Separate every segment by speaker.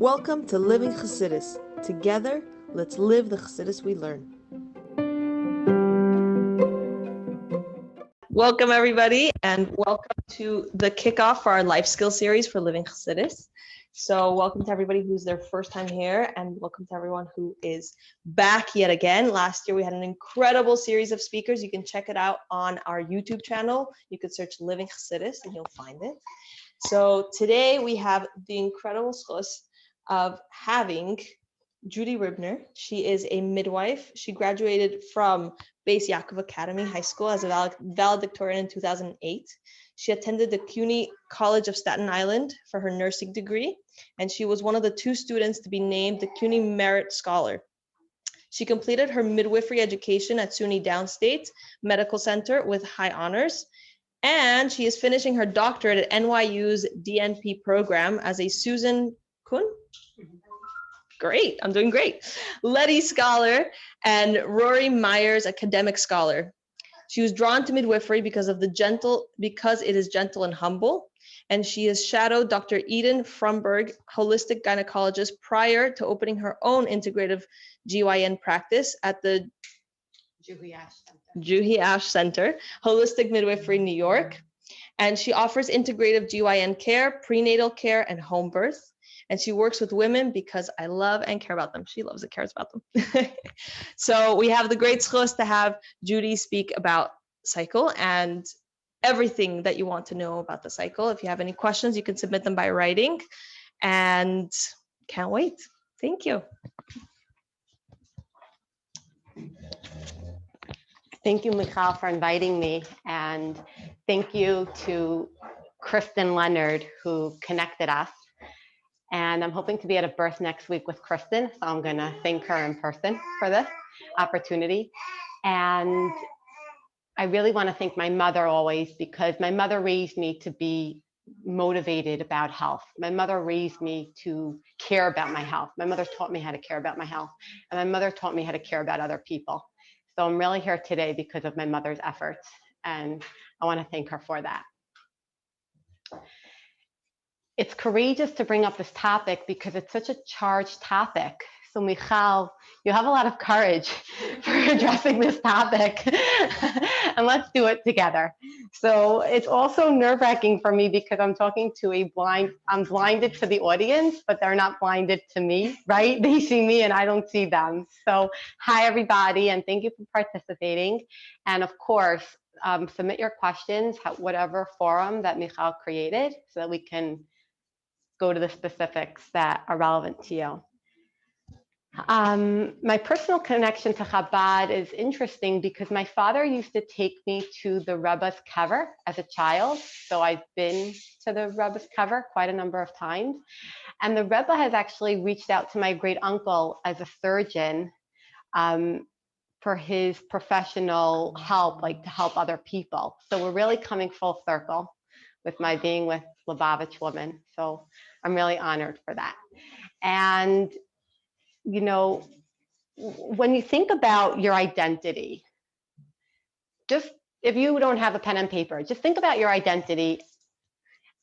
Speaker 1: Welcome to Living Chassidus. Together, let's live the Chassidus we learn. Welcome, everybody, and welcome to the kickoff for our life skill series for Living Chassidus. So welcome to everybody who's their first time here, and welcome to everyone who is back yet again. Last year, we had an incredible series of speakers. You can check it out on our YouTube channel. You could search Living Chassidus, and you'll find it. So today, we have the incredible schos of having Judy Ribner. She is a midwife. She graduated from Beis Yaakov Academy High School as a valedictorian in 2008. She attended the CUNY College of Staten Island for her nursing degree, and she was one of the 2 students to be named the CUNY Merit Scholar. She completed her midwifery education at SUNY Downstate Medical Center with high honors, and she is finishing her doctorate at NYU's DNP program as a Susan Kuhn? Great, I'm doing great. Letty Scholar and Rory Myers Academic Scholar. She was drawn to midwifery because it is gentle and humble. And she has shadowed Dr. Eden Fromberg, holistic gynecologist, prior to opening her own integrative GYN practice at the Juhi Ash Center, Holistic Midwifery, New York. And she offers integrative GYN care, prenatal care, and home birth. And she works with women because I love and care about them. She loves and cares about them. So we have the great schos to have Judy speak about cycle and everything that you want to know about the cycle. If you have any questions, you can submit them by writing. And can't wait. Thank you.
Speaker 2: Thank you, Michal, for inviting me. And thank you to Kristen Leonard, who connected us. And I'm hoping to be at a birth next week with Kristen. So I'm going to thank her in person for this opportunity. And I really want to thank my mother always, because my mother raised me to be motivated about health. My mother raised me to care about my health. My mother taught me how to care about my health. And my mother taught me how to care about other people. So I'm really here today because of my mother's efforts. And I want to thank her for that. It's courageous to bring up this topic because it's such a charged topic. So Michal, you have a lot of courage for addressing this topic, and let's do it together. So it's also nerve-wracking for me because I'm talking to I'm blinded to the audience, but they're not blinded to me, right? They see me and I don't see them. So hi everybody, and thank you for participating. And of course, submit your questions at whatever forum that Michal created so that we can go to the specifics that are relevant to you. My personal connection to Chabad is interesting because my father used to take me to the Rebbe's kever as a child. So I've been to the Rebbe's kever quite a number of times. And the Rebbe has actually reached out to my great uncle as a surgeon for his professional help, like to help other people. So we're really coming full circle with my being with Lubavitch woman. So I'm really honored for that. And, you know, when you think about your identity, just if you don't have a pen and paper, just think about your identity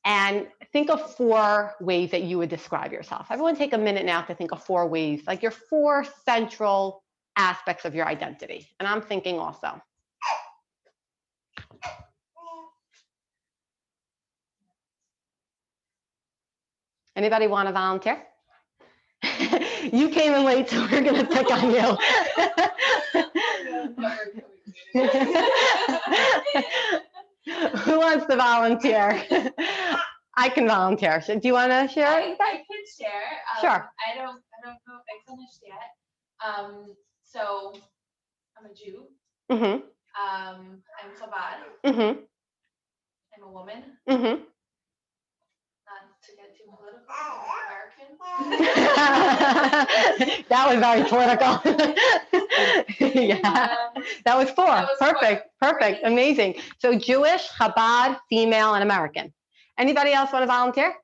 Speaker 2: and think of 4 ways that you would describe yourself. Everyone take a minute now to think of 4 ways, like your 4 central aspects of your identity. And I'm thinking also. Anybody want to volunteer? You came in late, so we're going to pick on you. Who wants to volunteer? I can volunteer. So do you want to share?
Speaker 3: I can share.
Speaker 2: Sure.
Speaker 3: I don't know if I finished yet. So I'm a Jew.
Speaker 2: Mm-hmm.
Speaker 3: I'm Chabad.
Speaker 2: Mm-hmm.
Speaker 3: I'm a woman.
Speaker 2: Mm-hmm.
Speaker 3: Not to get too political, I'm American.
Speaker 2: That was very political. Yeah, that was 4.
Speaker 3: That was
Speaker 2: Perfect.
Speaker 3: 4.
Speaker 2: Perfect. Amazing. So Jewish, Chabad, female, and American. Anybody else want to volunteer?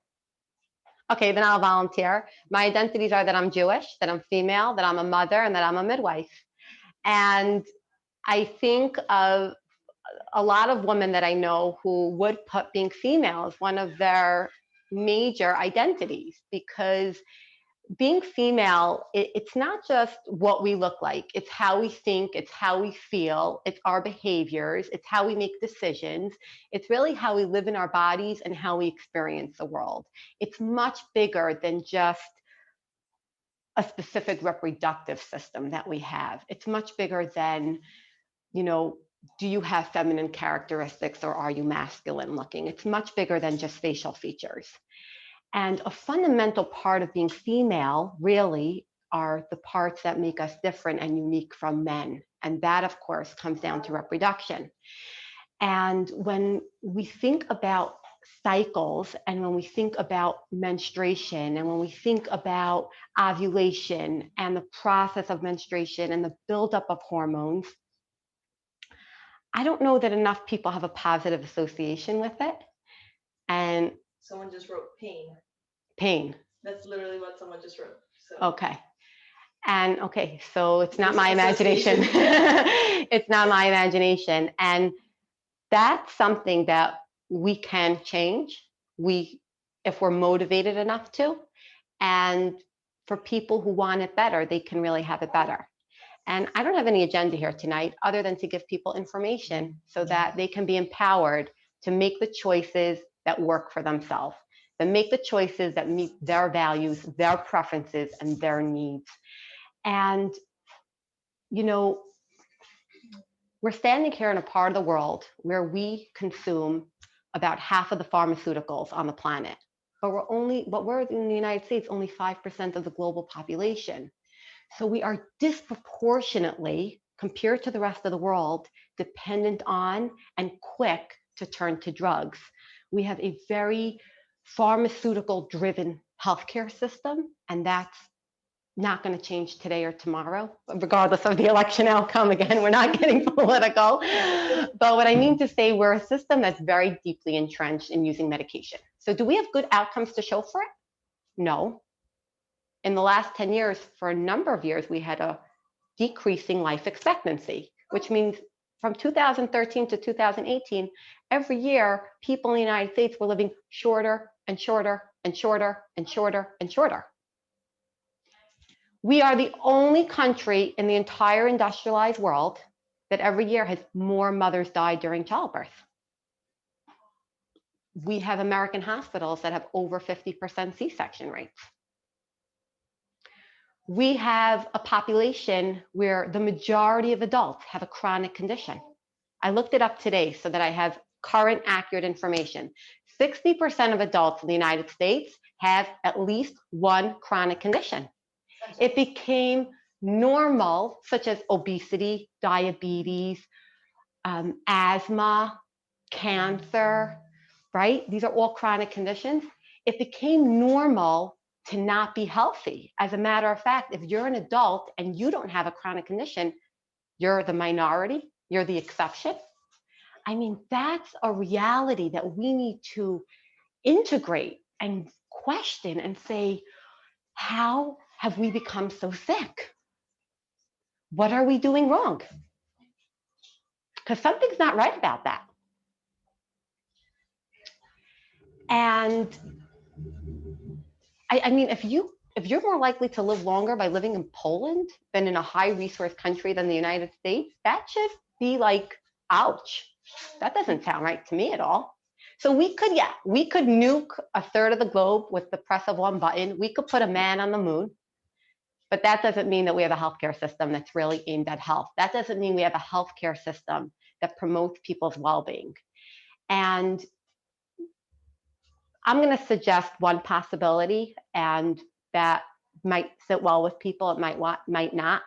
Speaker 2: Okay, then I'll volunteer. My identities are that I'm Jewish, that I'm female, that I'm a mother, and that I'm a midwife. And I think of a lot of women that I know who would put being female as one of their major identities, because being female, it's not just what we look like, it's how we think, it's how we feel, it's our behaviors, it's how we make decisions, it's really how we live in our bodies and how we experience the world. It's much bigger than just a specific reproductive system that we have. It's much bigger than, you know, do you have feminine characteristics or are you masculine looking? It's much bigger than just facial features. And a fundamental part of being female really are the parts that make us different and unique from men. And that, of course, comes down to reproduction. And when we think about cycles, and when we think about menstruation, and when we think about ovulation and the process of menstruation and the buildup of hormones, I don't know that enough people have a positive association with it. And
Speaker 1: Someone just wrote pain.
Speaker 2: Pain.
Speaker 1: That's literally what someone just wrote. So.
Speaker 2: Okay. And okay, so it's not my imagination. It's not my imagination. And that's something that we can change. If we're motivated enough to. And for people who want it better, they can really have it better. And I don't have any agenda here tonight other than to give people information so that they can be empowered to make the choices that work for themselves, that make the choices that meet their values, their preferences, and their needs. And, you know, we're standing here in a part of the world where we consume about half of the pharmaceuticals on the planet, but we're in the United States, only 5% of the global population. So we are disproportionately, compared to the rest of the world, dependent on and quick to turn to drugs. We have a very pharmaceutical-driven healthcare system, and that's not going to change today or tomorrow, regardless of the election outcome. Again, we're not getting political. But what I mean to say, we're a system that's very deeply entrenched in using medication. So do we have good outcomes to show for it? No. In the last 10 years, for a number of years, we had a decreasing life expectancy, which means from 2013 to 2018, every year, people in the United States were living shorter and shorter and shorter and shorter and shorter. We are the only country in the entire industrialized world that every year has more mothers die during childbirth. We have American hospitals that have over 50% C-section rates. We have a population where the majority of adults have a chronic condition. I looked it up today so that I have current, accurate information. 60% of adults in the United States have at least one chronic condition. It became normal, such as obesity, diabetes, asthma, cancer, right? These are all chronic conditions. It became normal to not be healthy. As a matter of fact, if you're an adult and you don't have a chronic condition, you're the minority, you're the exception. I mean, that's a reality that we need to integrate and question and say, how have we become so sick? What are we doing wrong? Because something's not right about that. And I mean, if you're more likely to live longer by living in Poland than in a high resource country than the United States, that should be like, ouch. That doesn't sound right to me at all. So we could nuke a third of the globe with the press of one button. We could put a man on the moon, but that doesn't mean that we have a healthcare system that's really aimed at health. That doesn't mean we have a healthcare system that promotes people's well-being. And I'm going to suggest one possibility, and that might sit well with people, it might not.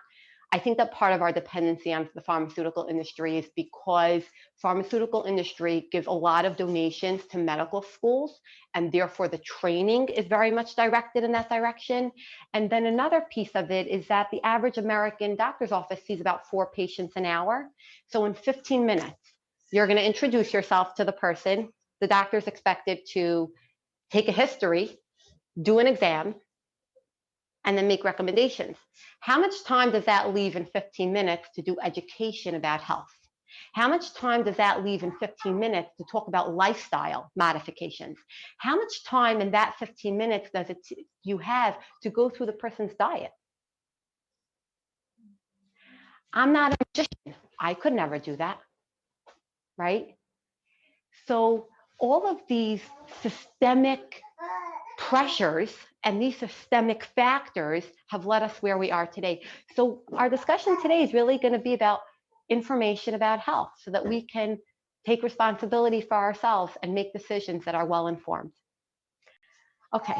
Speaker 2: I think that part of our dependency on the pharmaceutical industry is because pharmaceutical industry gives a lot of donations to medical schools, and therefore the training is very much directed in that direction. And then another piece of it is that the average American doctor's office sees about 4 patients an hour. So in 15 minutes, you're going to introduce yourself to the person. The doctor's expected to take a history, do an exam, and then make recommendations. How much time does that leave in 15 minutes to do education about health? How much time does that leave in 15 minutes to talk about lifestyle modifications? How much time in that 15 minutes does you have to go through the person's diet? I'm not a magician. I could never do that, right? So all of these systemic pressures and these systemic factors have led us where we are today. So our discussion today is really going to be about information about health so that we can take responsibility for ourselves and make decisions that are well informed. Okay,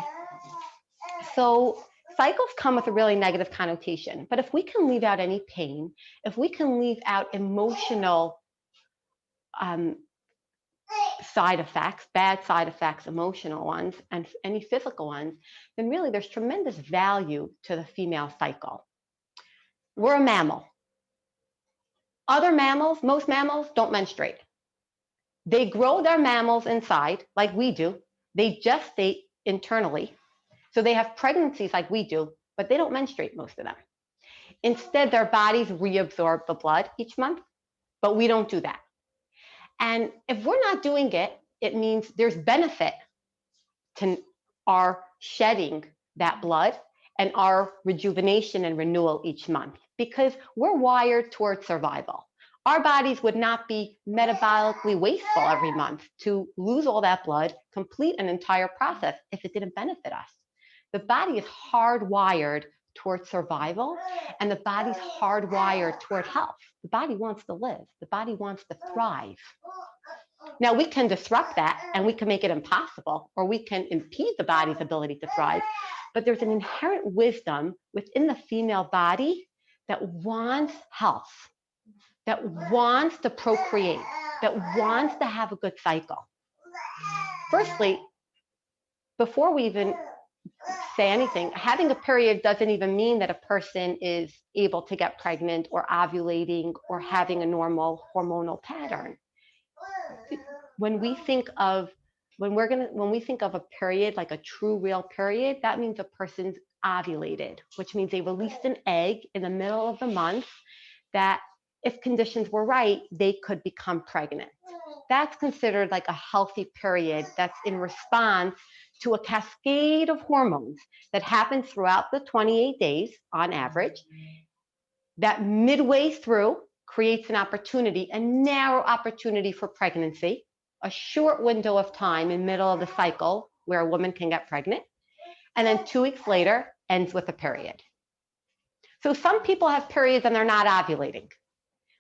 Speaker 2: so cycles come with a really negative connotation, but if we can leave out any pain, if we can leave out emotional side effects, bad side effects, emotional ones, and any physical ones, then really there's tremendous value to the female cycle. We're a mammal. Other mammals, most mammals don't menstruate. They grow their mammals inside like we do. They gestate internally. So they have pregnancies like we do, but they don't menstruate, most of them. Instead, their bodies reabsorb the blood each month, but we don't do that. And if we're not doing it, it means there's benefit to our shedding that blood and our rejuvenation and renewal each month, because we're wired towards survival. Our bodies would not be metabolically wasteful every month to lose all that blood, complete an entire process if it didn't benefit us. The body is hardwired towards survival, and the body's hardwired toward health. The body wants to live. The body wants to thrive. Now, we can disrupt that and we can make it impossible, or we can impede the body's ability to thrive. But there's an inherent wisdom within the female body that wants health, that wants to procreate, that wants to have a good cycle. Firstly, before we even say anything, having a period doesn't even mean that a person is able to get pregnant or ovulating or having a normal hormonal pattern. When we think of a period, like a true real period, that means a person's ovulated, which means they released an egg in the middle of the month that, if conditions were right, they could become pregnant. That's considered like a healthy period that's in response to a cascade of hormones that happens throughout the 28 days on average, that midway through creates an opportunity, a narrow opportunity for pregnancy, a short window of time in the middle of the cycle where a woman can get pregnant, and then 2 weeks later ends with a period. So some people have periods and they're not ovulating,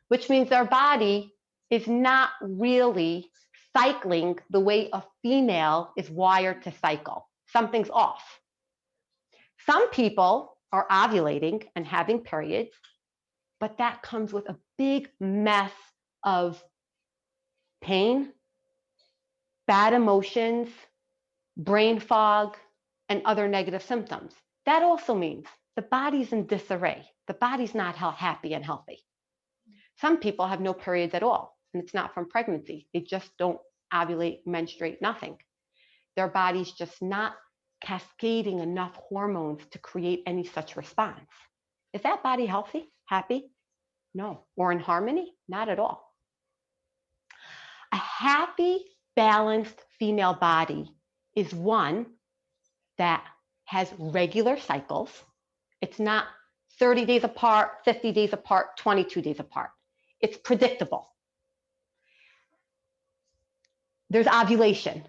Speaker 2: which means their body is not really cycling the way a female is wired to cycle. Something's off. Some people are ovulating and having periods, but that comes with a big mess of pain, bad emotions, brain fog, and other negative symptoms. That also means the body's in disarray. The body's not happy and healthy. Some people have no periods at all, and it's not from pregnancy. They just don't ovulate, menstruate, nothing. Their body's just not cascading enough hormones to create any such response. Is that body healthy, happy? No. Or in harmony? Not at all. A happy, balanced female body is one that has regular cycles. It's not 30 days apart, 50 days apart, 22 days apart. It's predictable. There's ovulation,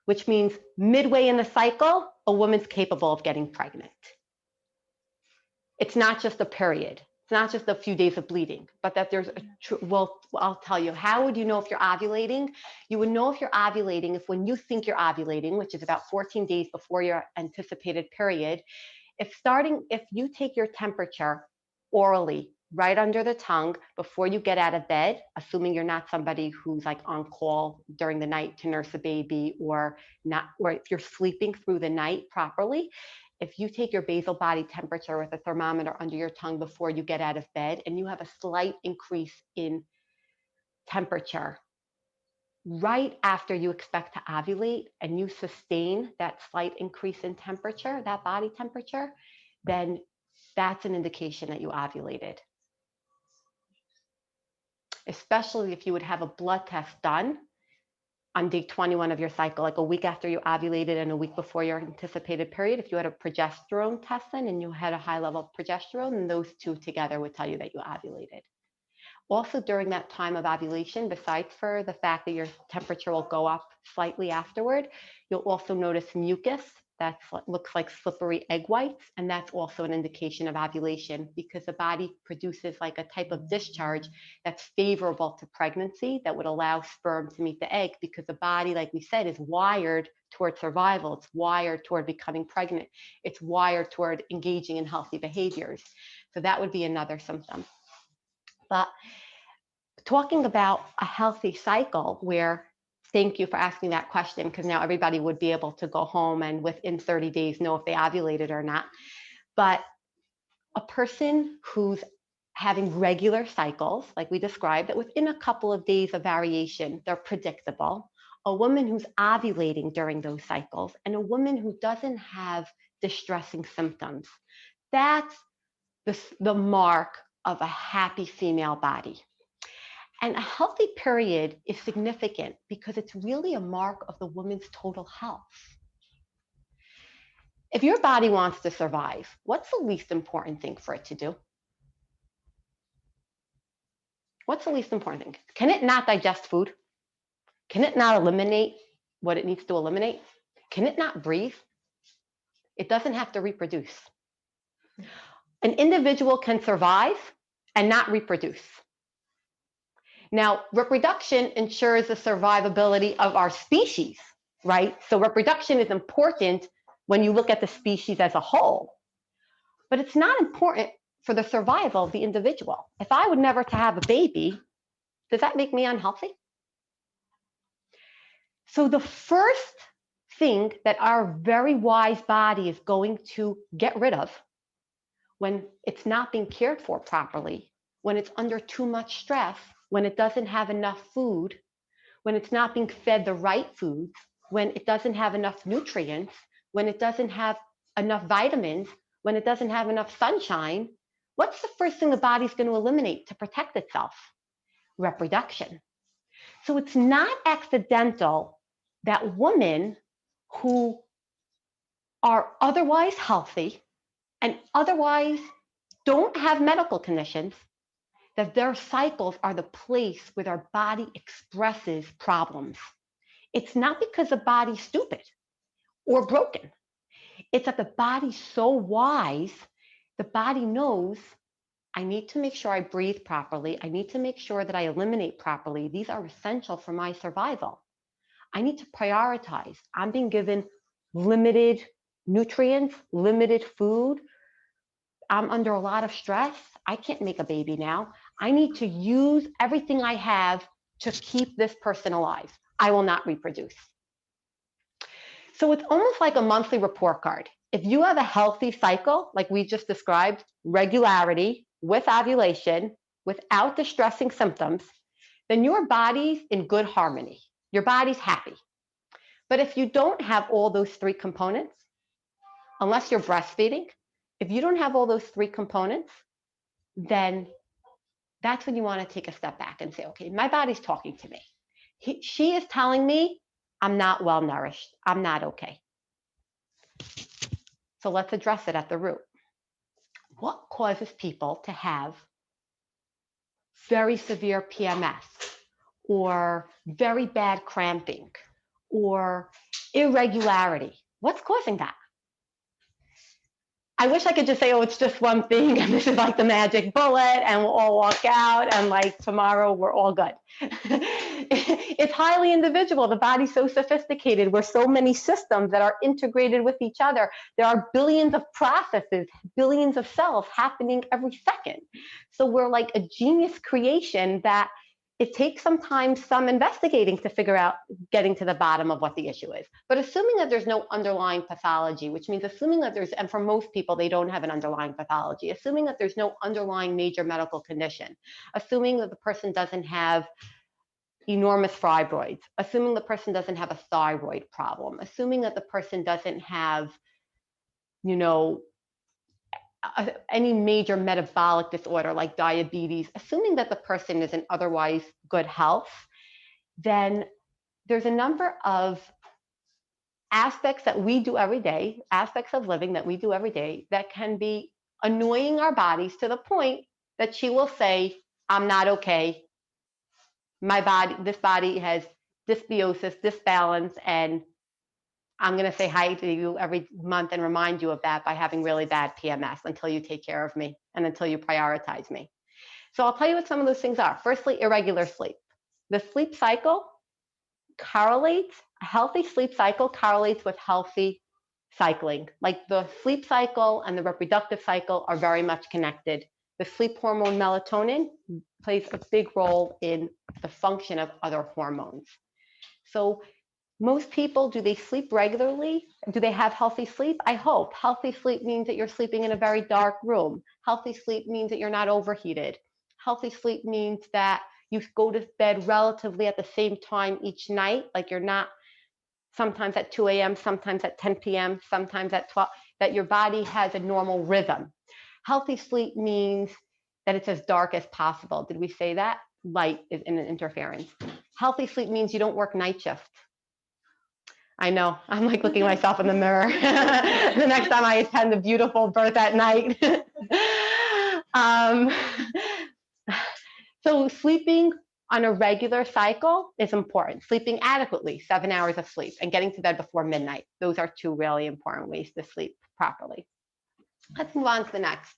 Speaker 2: which means midway in the cycle, a woman's capable of getting pregnant. It's not just a period. It's not just a few days of bleeding, but that there's well, I'll tell you, how would you know if you're ovulating? You would know if you're ovulating if, when you think you're ovulating, which is about 14 days before your anticipated period, if you take your temperature orally right under the tongue before you get out of bed, assuming you're not somebody who's like on call during the night to nurse a baby, or if you're sleeping through the night properly, if you take your basal body temperature with a thermometer under your tongue before you get out of bed and you have a slight increase in temperature right after you expect to ovulate, and you sustain that slight increase in temperature, that body temperature, then that's an indication that you ovulated. especially if you would have a blood test done on day 21 of your cycle, like a week after you ovulated and a week before your anticipated period. If you had a progesterone test then and you had a high level of progesterone, then those two together would tell you that you ovulated. Also during that time of ovulation, besides for the fact that your temperature will go up slightly afterward, you'll also notice mucus that looks like slippery egg whites, and that's also an indication of ovulation because the body produces like a type of discharge that's favorable to pregnancy that would allow sperm to meet the egg, because the body, like we said, is wired toward survival. It's wired toward becoming pregnant. It's wired toward engaging in healthy behaviors. So that would be another symptom. But talking about a healthy cycle where, thank you for asking that question, because now everybody would be able to go home and within 30 days know if they ovulated or not. But a person who's having regular cycles, like we described, that within a couple of days of variation, they're predictable. A woman who's ovulating during those cycles, and a woman who doesn't have distressing symptoms. That's the mark of a happy female body. And a healthy period is significant because it's really a mark of the woman's total health. If your body wants to survive, what's the least important thing for it to do? What's the least important thing? Can it not digest food? Can it not eliminate what it needs to eliminate? Can it not breathe? It doesn't have to reproduce. An individual can survive and not reproduce. Now, reproduction ensures the survivability of our species, right? So reproduction is important when you look at the species as a whole, but it's not important for the survival of the individual. If I were never to have a baby, does that make me unhealthy? So the first thing that our very wise body is going to get rid of when it's not being cared for properly, when it's under too much stress, when it doesn't have enough food, when it's not being fed the right foods, when it doesn't have enough nutrients, when it doesn't have enough vitamins, when it doesn't have enough sunshine, what's the first thing the body's going to eliminate to protect itself? Reproduction. So it's not accidental that women who are otherwise healthy and otherwise don't have medical conditions, that their cycles are the place where their body expresses problems. It's not because the body's stupid or broken. It's that the body's so wise, the body knows, I need to make sure I breathe properly. I need to make sure that I eliminate properly. These are essential for my survival. I need to prioritize. I'm being given limited nutrients, limited food. I'm under a lot of stress. I can't make a baby now. I need to use everything I have to keep this person alive. I will not reproduce. So it's almost like a monthly report card. If you have a healthy cycle, like we just described, regularity, with ovulation, without distressing symptoms, then your body's in good harmony. Your body's happy. But if you don't have all those three components, unless you're breastfeeding, if you don't have all those three components, then that's when you want to take a step back and say, okay, my body's talking to me. She is telling me I'm not well nourished. I'm not okay. So let's address it at the root. What causes people to have very severe PMS or very bad cramping or irregularity? What's causing that? I wish I could just say, oh, it's just one thing and this is like the magic bullet and we'll all walk out and like tomorrow we're all good. It's highly individual. The body's so sophisticated. We're so many systems that are integrated with each other. There are billions of processes, billions of cells happening every second. So we're like a genius creation that it takes sometimes some investigating to figure out getting to the bottom of what the issue is. But assuming that there's no underlying pathology, which means assuming that there's, and for most people, they don't have an underlying pathology, assuming that there's no underlying major medical condition, assuming that the person doesn't have enormous fibroids, assuming the person doesn't have a thyroid problem, assuming that the person doesn't have, any major metabolic disorder like diabetes, assuming that the person is in otherwise good health, then there's a number of aspects that we do every day, aspects of living that we do every day that can be annoying our bodies to the point that she will say, I'm not okay. This body has dysbiosis, disbalance, and I'm going to say hi to you every month and remind you of that by having really bad PMS until you take care of me and until you prioritize me. So I'll tell you what some of those things are. Firstly, irregular sleep. The sleep cycle correlates, a healthy sleep cycle correlates with healthy cycling. Like the sleep cycle and the reproductive cycle are very much connected. The sleep hormone melatonin plays a big role in the function of other hormones. So most people, do they sleep regularly? Do they have healthy sleep? I hope. Healthy sleep means that you're sleeping in a very dark room. Healthy sleep means that you're not overheated. Healthy sleep means that you go to bed relatively at the same time each night, like you're not sometimes at 2 a.m., sometimes at 10 p.m., sometimes at 12, that your body has a normal rhythm. Healthy sleep means that it's as dark as possible. Did we say that? Light is in an interference. Healthy sleep means you don't work night shift. I know, I'm like looking myself in the mirror. The next time I attend a beautiful birth at night. So sleeping on a regular cycle is important. Sleeping adequately, 7 hours of sleep, and getting to bed before midnight. Those are two really important ways to sleep properly. Let's move on to the next.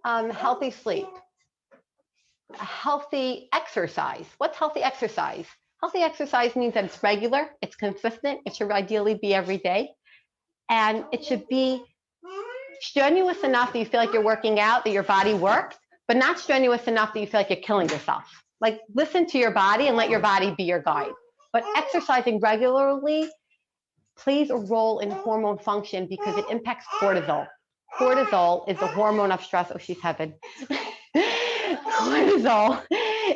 Speaker 2: Healthy sleep. Healthy exercise. What's healthy exercise? Healthy exercise means that it's regular, it's consistent, it should ideally be every day, and it should be strenuous enough that you feel like you're working out, that your body works, but not strenuous enough that you feel like you're killing yourself. Like, listen to your body and let your body be your guide. But exercising regularly plays a role in hormone function because it impacts cortisol. Cortisol is the hormone of stress. Oh, she's heaven. Cortisol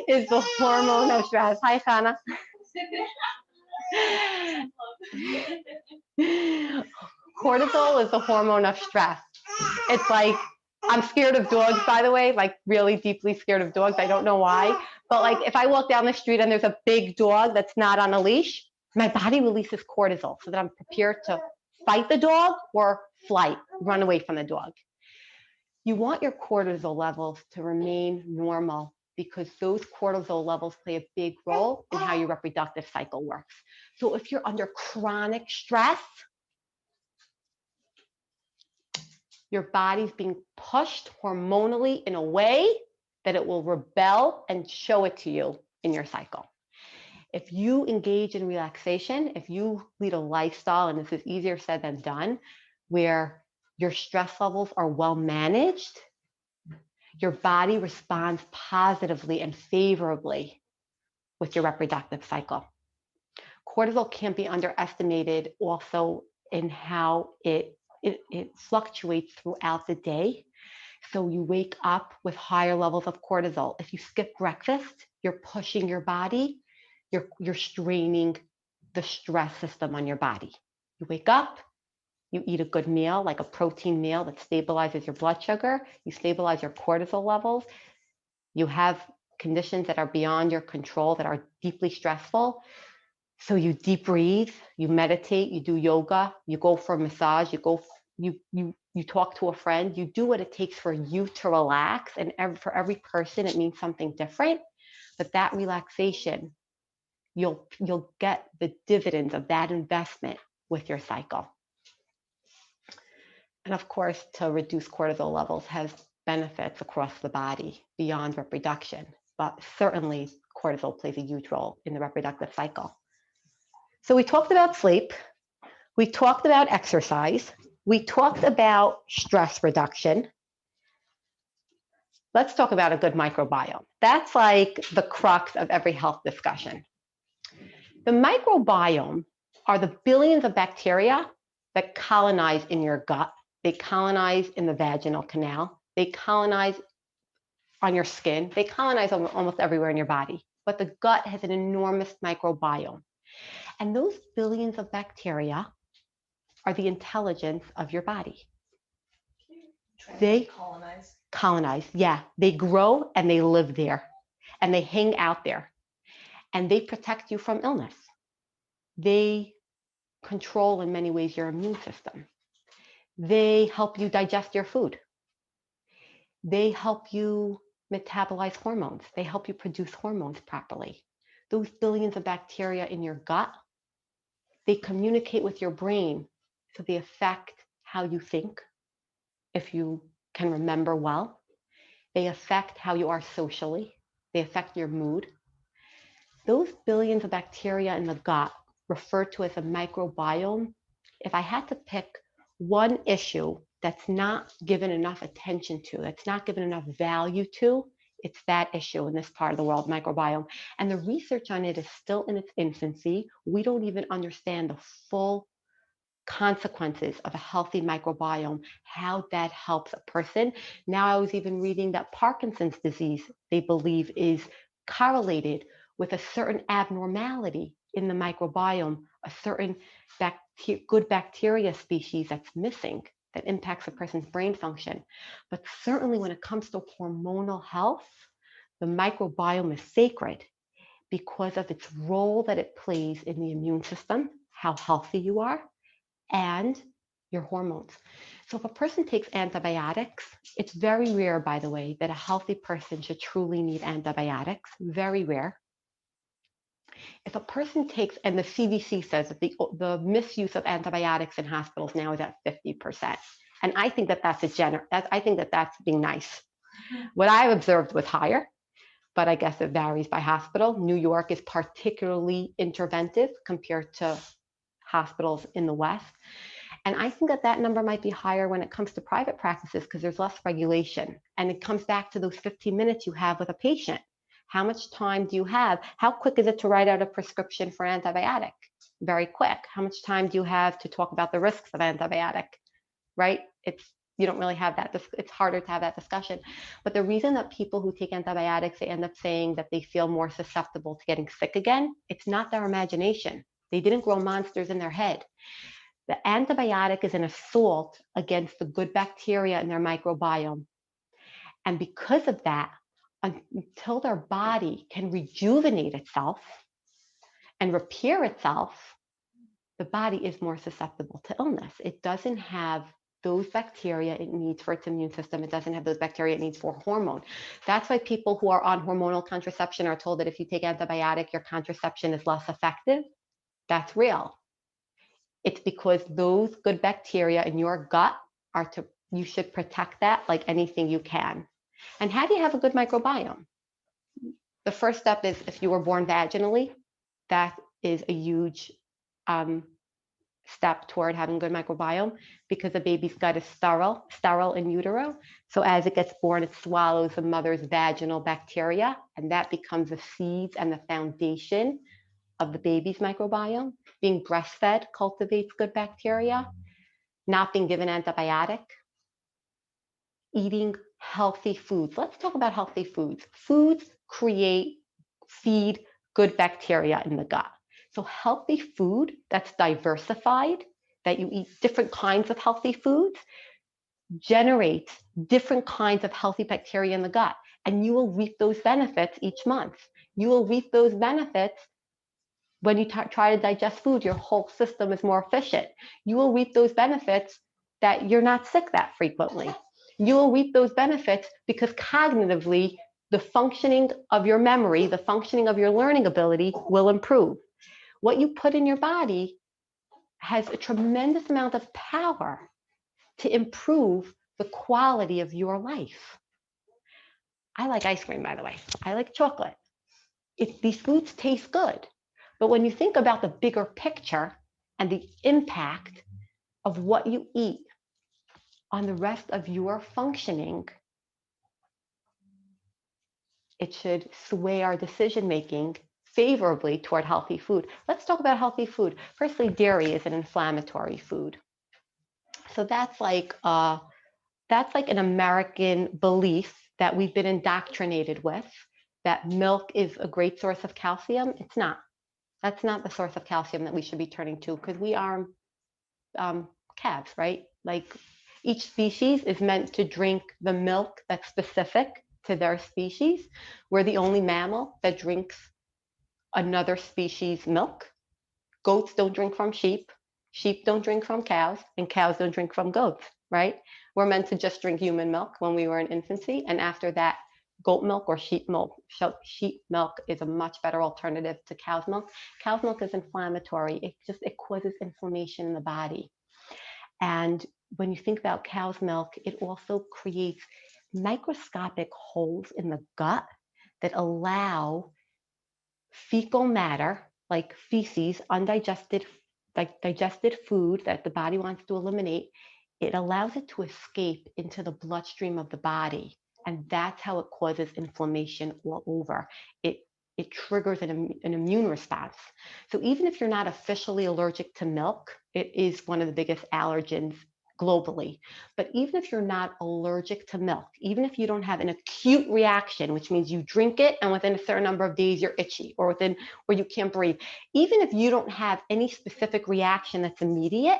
Speaker 2: is the hormone of stress. Hi, Hannah. Cortisol is the hormone of stress. It's like, I'm scared of dogs, by the way, like really deeply scared of dogs. I don't know why. But like if I walk down the street and there's a big dog that's not on a leash, my body releases cortisol so that I'm prepared to fight the dog or flight, run away from the dog. You want your cortisol levels to remain normal because those cortisol levels play a big role in how your reproductive cycle works. So if you're under chronic stress, your body's being pushed hormonally in a way that it will rebel and show it to you in your cycle. If you engage in relaxation, if you lead a lifestyle, and this is easier said than done, where your stress levels are well managed, your body responds positively and favorably with your reproductive cycle. Cortisol can't be underestimated also in how it fluctuates throughout the day. So you wake up with higher levels of cortisol. If you skip breakfast, you're pushing your body, you're straining the stress system on your body. You wake up, you eat a good meal, like a protein meal that stabilizes your blood sugar, you stabilize your cortisol levels. You have conditions that are beyond your control that are deeply stressful. So you deep breathe, you meditate, you do yoga, you go for a massage, you talk to a friend, you do what it takes for you to relax. And for every person, it means something different. But that relaxation, you'll get the dividends of that investment with your cycle. And of course, to reduce cortisol levels has benefits across the body beyond reproduction, but certainly cortisol plays a huge role in the reproductive cycle. So we talked about sleep, we talked about exercise, we talked about stress reduction. Let's talk about a good microbiome. That's like the crux of every health discussion. The microbiome are the billions of bacteria that colonize in your gut. They colonize in the vaginal canal. They colonize on your skin. They colonize almost everywhere in your body. But the gut has an enormous microbiome. And those billions of bacteria are the intelligence of your body. They
Speaker 1: colonize.
Speaker 2: colonize. Yeah, they grow and they live there and they hang out there and they protect you from illness. They control in many ways your immune system. They help you digest your food. They help you metabolize hormones. They help you produce hormones properly. Those billions of bacteria in your gut, they communicate with your brain, so they affect how you think, if you can remember well. They affect how you are socially. They affect your mood. Those billions of bacteria in the gut, referred to as a microbiome, if I had to pick one issue that's not given enough attention to, that's not given enough value to, it's that issue in this part of the world, microbiome. And the research on it is still in its infancy. We don't even understand the full consequences of a healthy microbiome, how that helps a person. Now, I was even reading that Parkinson's disease, they believe, is correlated with a certain abnormality in the microbiome, a certain good bacteria species that's missing that impacts a person's brain function. But certainly when it comes to hormonal health, the microbiome is sacred because of its role that it plays in the immune system, how healthy you are, and your hormones. So if a person takes antibiotics, it's very rare, by the way, that a healthy person should truly need antibiotics, very rare. If a person takes, and the CDC says that the misuse of antibiotics in hospitals now is at 50%. And I think that I think that that's being nice. What I've observed was higher, but I guess it varies by hospital. New York is particularly interventive compared to hospitals in the West. And I think that that number might be higher when it comes to private practices because there's less regulation. And it comes back to those 15 minutes you have with a patient. How much time do you have? How quick is it to write out a prescription for antibiotic? Very quick. How much time do you have to talk about the risks of antibiotic? Right? You don't really have that. It's harder to have that discussion. But the reason that people who take antibiotics, they end up saying that they feel more susceptible to getting sick again, it's not their imagination. They didn't grow monsters in their head. The antibiotic is an assault against the good bacteria in their microbiome. And because of that, until their body can rejuvenate itself and repair itself, the body is more susceptible to illness. It doesn't have those bacteria it needs for its immune system. It doesn't have those bacteria it needs for hormone. That's why people who are on hormonal contraception are told that if you take antibiotic, your contraception is less effective. That's real. It's because those good bacteria in your gut you should protect that like anything you can. And how do you have a good microbiome? The first step is if you were born vaginally, that is a huge step toward having good microbiome because the baby's gut is sterile in utero. So as it gets born, it swallows the mother's vaginal bacteria, and that becomes the seeds and the foundation of the baby's microbiome. Being breastfed cultivates good bacteria. Not being given antibiotic. Eating healthy foods. Let's talk about healthy foods. Foods feed good bacteria in the gut. So healthy food that's diversified, that you eat different kinds of healthy foods, generates different kinds of healthy bacteria in the gut. And you will reap those benefits each month. You will reap those benefits when you try to digest food. Your whole system is more efficient. You will reap those benefits that you're not sick that frequently. You will reap those benefits because cognitively, the functioning of your memory, the functioning of your learning ability will improve. What you put in your body has a tremendous amount of power to improve the quality of your life. I like ice cream, by the way. I like chocolate. These foods taste good. But when you think about the bigger picture and the impact of what you eat on the rest of your functioning, it should sway our decision-making favorably toward healthy food. Let's talk about healthy food. Firstly, dairy is an inflammatory food. So that's like an American belief that we've been indoctrinated with, that milk is a great source of calcium. It's not. That's not the source of calcium that we should be turning to because we are calves, right? Like Each species is meant to drink the milk that's specific to their species. We're the only mammal that drinks another species' milk. Goats don't drink from sheep. Sheep don't drink from cows, and cows don't drink from goats, right? We're meant to just drink human milk when we were in infancy, and after that, goat milk or sheep milk. Sheep milk is a much better alternative to cow's milk. Cow's milk is inflammatory. It causes inflammation in the body. And when you think about cow's milk, it also creates microscopic holes in the gut that allow fecal matter, like feces, undigested, like digested food that the body wants to eliminate. It allows it to escape into the bloodstream of the body. And that's how it causes inflammation all over. It triggers an immune response. So even if you're not officially allergic to milk, it is one of the biggest allergens globally. But even if you're not allergic to milk, even if you don't have an acute reaction, which means you drink it and within a certain number of days you're itchy or you can't breathe, even if you don't have any specific reaction that's immediate,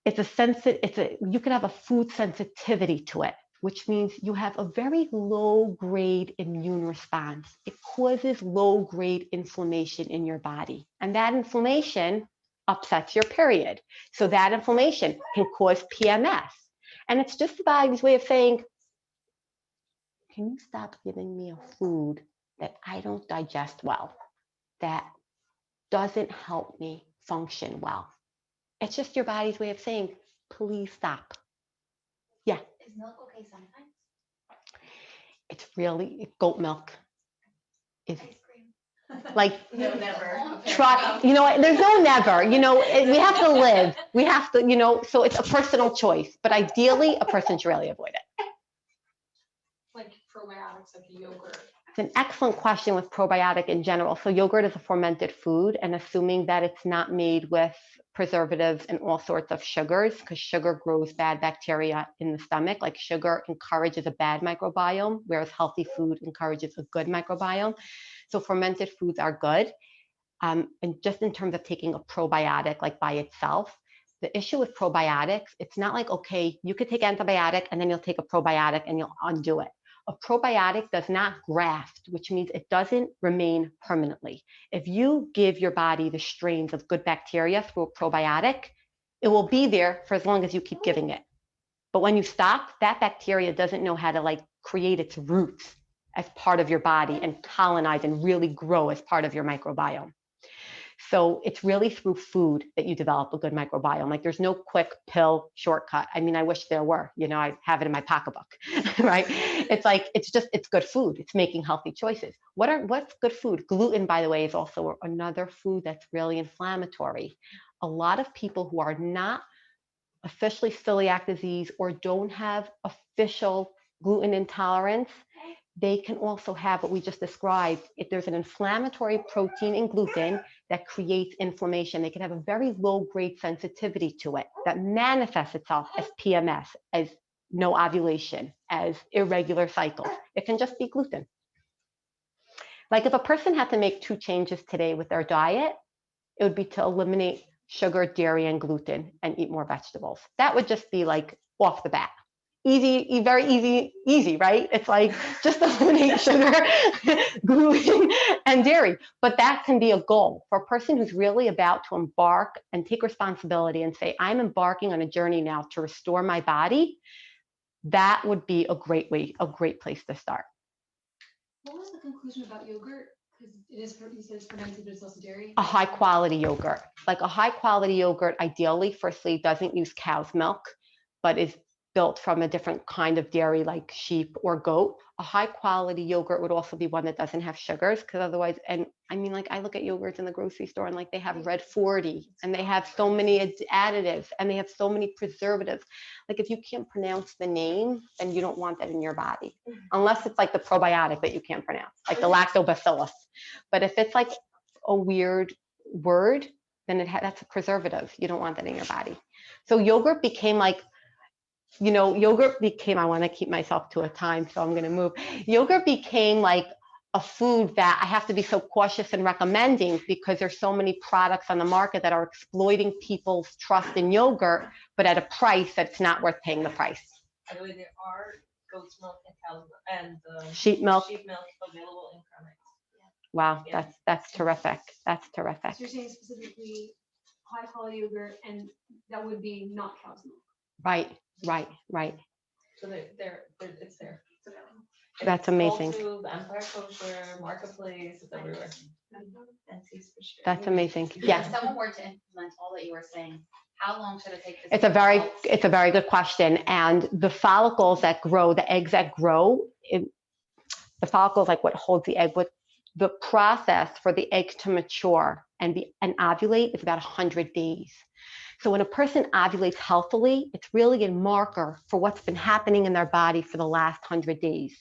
Speaker 2: you can have a food sensitivity to it, which means you have a very low-grade immune response. It causes low-grade inflammation in your body, and that inflammation upsets your period. So that inflammation can cause PMS. And it's just the body's way of saying, can you stop giving me a food that I don't digest well, that doesn't help me function well? It's just your body's way of saying, please stop. Yeah.
Speaker 3: Is milk okay sometimes?
Speaker 2: It's really, goat milk is
Speaker 3: Ice cream.
Speaker 2: like,
Speaker 3: No, never.
Speaker 2: try, you know, there's no never, you know, we have to live. We have to, you know, so it's a personal choice, but ideally a person should really avoid it.
Speaker 3: Like probiotics, like yogurt.
Speaker 2: It's an excellent question with probiotic in general. So yogurt is a fermented food, and assuming that it's not made with preservatives and all sorts of sugars, because sugar grows bad bacteria in the stomach. Like sugar encourages a bad microbiome, whereas healthy food encourages a good microbiome. So fermented foods are good. And just in terms of taking a probiotic like by itself, the issue with probiotics, it's not like, okay, you could take antibiotic and then you'll take a probiotic and you'll undo it. A probiotic does not graft, which means it doesn't remain permanently. If you give your body the strains of good bacteria through a probiotic, it will be there for as long as you keep giving it. But when you stop, that bacteria doesn't know how to like create its roots as part of your body and colonize and really grow as part of your microbiome. So it's really through food that you develop a good microbiome. Like there's no quick pill shortcut. I mean, I wish there were, you know, I have it in my pocketbook, right? It's like, it's good food. It's making healthy choices. What's good food? Gluten, by the way, is also another food that's really inflammatory. A lot of people who are not officially celiac disease or don't have official gluten intolerance, they can also have what we just described. If there's an inflammatory protein in gluten that creates inflammation, they can have a very low-grade sensitivity to it that manifests itself as PMS, as no ovulation, as irregular cycles. It can just be gluten. Like if a person had to make 2 changes today with their diet, it would be to eliminate sugar, dairy, and gluten and eat more vegetables. That would just be like off the bat. Easy, very easy, right? It's like just eliminate sugar, gluten, and dairy. But that can be a goal for a person who's really about to embark and take responsibility and say, I'm embarking on a journey now to restore my body. That would be a great place to start.
Speaker 3: What was the conclusion about yogurt? Because you said it's fermented, but it's also dairy.
Speaker 2: A high quality yogurt. Like a high quality yogurt, ideally, firstly, doesn't use cow's milk, but is built from a different kind of dairy like sheep or goat. A high quality yogurt would also be one that doesn't have sugars, because otherwise, and I mean, like I look at yogurts in the grocery store and like they have red 40 and they have so many additives and they have so many preservatives. Like if you can't pronounce the name, then you don't want that in your body, unless it's like the probiotic that you can't pronounce, like the lactobacillus. But if it's like a weird word, then that's a preservative. You don't want that in your body. So yogurt became like, you know, I want to keep myself to a time, so I'm going to move. Yogurt became like a food that I have to be so cautious in recommending, because there's so many products on the market that are exploiting people's trust in yogurt but at a price that's not worth paying the price.
Speaker 1: By the way, there are goat's milk and cow's milk and
Speaker 2: Sheep milk.
Speaker 1: Available in Kermit.
Speaker 2: Wow,
Speaker 1: Yeah.
Speaker 2: that's terrific. That's terrific.
Speaker 4: So you're saying specifically high quality yogurt, and that would be not cow's milk.
Speaker 2: Right.
Speaker 1: So it's there.
Speaker 4: It's available.
Speaker 2: That's amazing.
Speaker 1: Whole Foods, Empire Kosher, Marketplace, it's everywhere. And Taste for sure.
Speaker 2: That's amazing.
Speaker 3: If
Speaker 2: Yes.
Speaker 3: someone were to implement all that you were saying, how long should it take? to
Speaker 2: It's
Speaker 3: see
Speaker 2: a
Speaker 3: results?
Speaker 2: very good question. And the follicles that grow, the eggs that grow, the follicles like what holds the egg. What the process for the eggs to mature and ovulate is about 100 days. So when a person ovulates healthily, it's really a marker for what's been happening in their body for the last 100 days.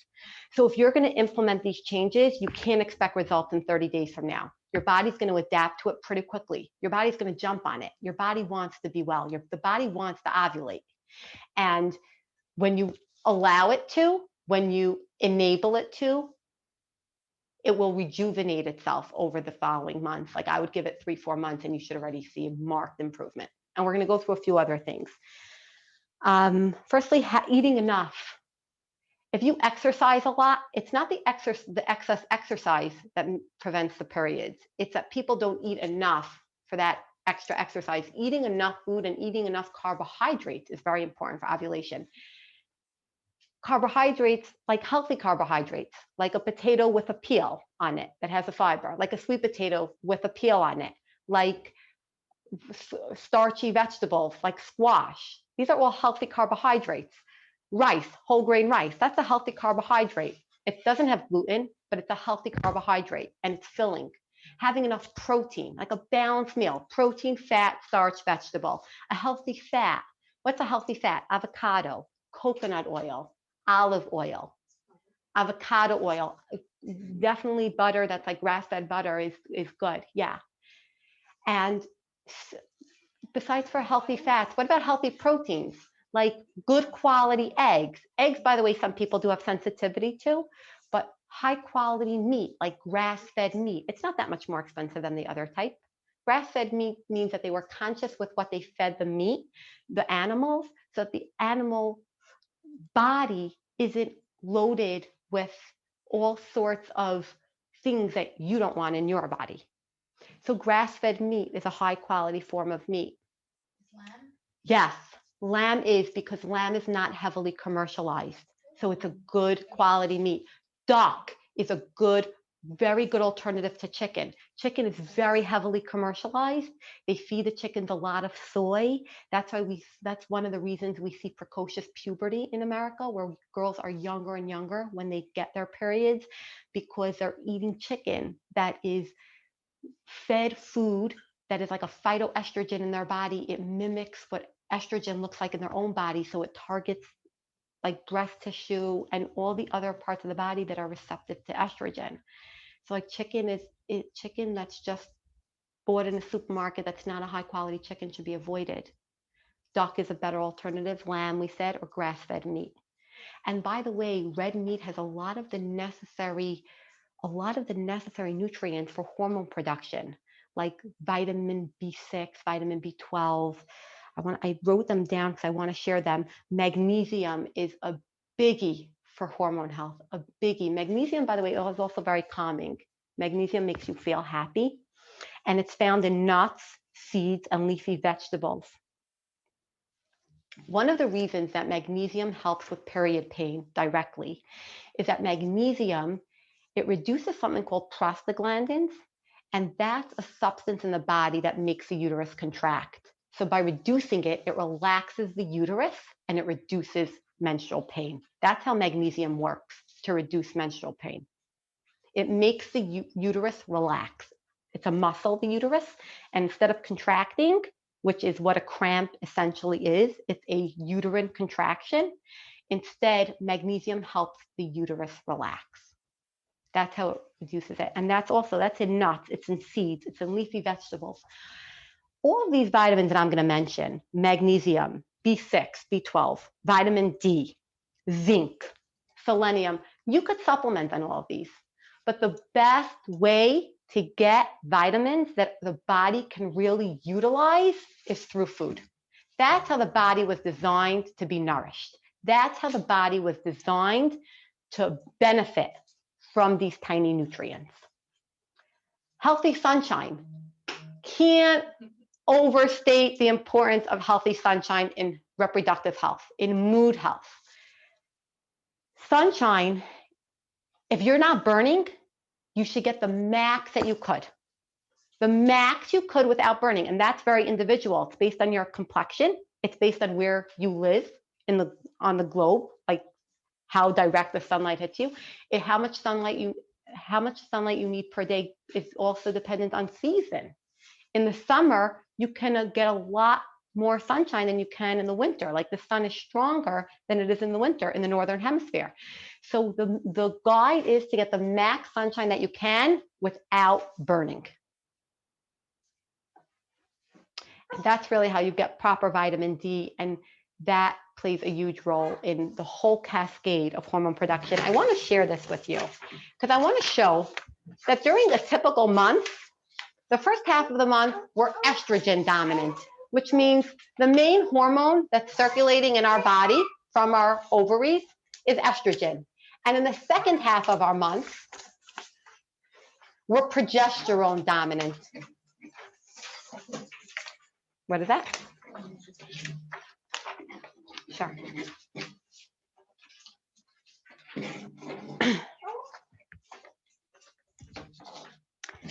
Speaker 2: So if you're going to implement these changes, you can't expect results in 30 days from now. Your body's going to adapt to it pretty quickly. Your body's going to jump on it. Your body wants to be well. The body wants to ovulate. And when you allow it to, when you enable it to, it will rejuvenate itself over the following months. Like I would give it 3-4 months and you should already see a marked improvement. And we're going to go through a few other things. Firstly, eating enough. If you exercise a lot, it's not the excess exercise that prevents the periods. It's that people don't eat enough for that extra exercise. Eating enough food and eating enough carbohydrates is very important for ovulation. Carbohydrates, like healthy carbohydrates, like a potato with a peel on it that has a fiber, like a sweet potato with a peel on it, like starchy vegetables, like squash. These are all healthy carbohydrates. Rice, whole grain rice, that's a healthy carbohydrate. It doesn't have gluten, but it's a healthy carbohydrate and it's filling. Having enough protein, like a balanced meal, protein, fat, starch, vegetable. A healthy fat. What's a healthy fat? Avocado, coconut oil, olive oil, avocado oil, definitely butter that's like grass-fed butter is good, yeah. And besides for healthy fats, what about healthy proteins? Like good quality eggs. Eggs, by the way, some people do have sensitivity to, but high quality meat, like grass-fed meat, it's not that much more expensive than the other type. Grass-fed meat means that they were conscious with what they fed the meat, the animals, so that the animal body isn't loaded with all sorts of things that you don't want in your body. So grass-fed meat is a high quality form of meat.
Speaker 3: Lamb?
Speaker 2: Yes, lamb is, because lamb is not heavily commercialized. So it's a good quality meat. Duck is a good, very good alternative to chicken. Chicken is very heavily commercialized. They feed the chickens a lot of soy. That's one of the reasons we see precocious puberty in America, where girls are younger and younger when they get their periods, because they're eating chicken that is fed food that is like a phytoestrogen in their body. It mimics what estrogen looks like in their own body. So it targets like breast tissue and all the other parts of the body that are receptive to estrogen. So like chicken chicken that's just bought in a supermarket that's not a high quality chicken should be avoided. Duck is a better alternative, lamb we said, or grass-fed meat. And by the way, red meat has a lot of the necessary nutrients for hormone production, like vitamin B6, vitamin B12. I wrote them down because I want to share them. Magnesium is a biggie for hormone health, a biggie. Magnesium, by the way, is also very calming. Magnesium makes you feel happy, and it's found in nuts, seeds, and leafy vegetables. One of the reasons that magnesium helps with period pain directly is that magnesium, it reduces something called prostaglandins, and that's a substance in the body that makes the uterus contract. So by reducing it, it relaxes the uterus and it reduces menstrual pain. That's how magnesium works, to reduce menstrual pain. It makes the uterus relax. It's a muscle, the uterus, and instead of contracting, which is what a cramp essentially is, it's a uterine contraction. Instead, magnesium helps the uterus relax. That's how it reduces it. And that's in nuts, it's in seeds, it's in leafy vegetables. All of these vitamins that I'm going to mention, magnesium, B6, B12, vitamin D, zinc, selenium, you could supplement on all of these. But the best way to get vitamins that the body can really utilize is through food. That's how the body was designed to be nourished. That's how the body was designed to benefit from these tiny nutrients. Healthy sunshine. Can't overstate the importance of healthy sunshine in reproductive health, in mood health. Sunshine, if you're not burning, you should get the max that you could. The max you could without burning, and that's very individual. It's based on your complexion. It's based on where you live on the globe, like how direct the sunlight hits you. How much sunlight you need per day is also dependent on season. In the summer, you can get a lot more sunshine than you can in the winter. Like the sun is stronger than it is in the winter in the northern hemisphere. So the guide is to get the max sunshine that you can without burning. And that's really how you get proper vitamin D, and that plays a huge role in the whole cascade of hormone production. I want to share this with you because I want to show that during a typical month, the first half of the month, we're estrogen dominant, which means the main hormone that's circulating in our body from our ovaries is estrogen. And in the second half of our month, we're progesterone dominant. What is that? Sure.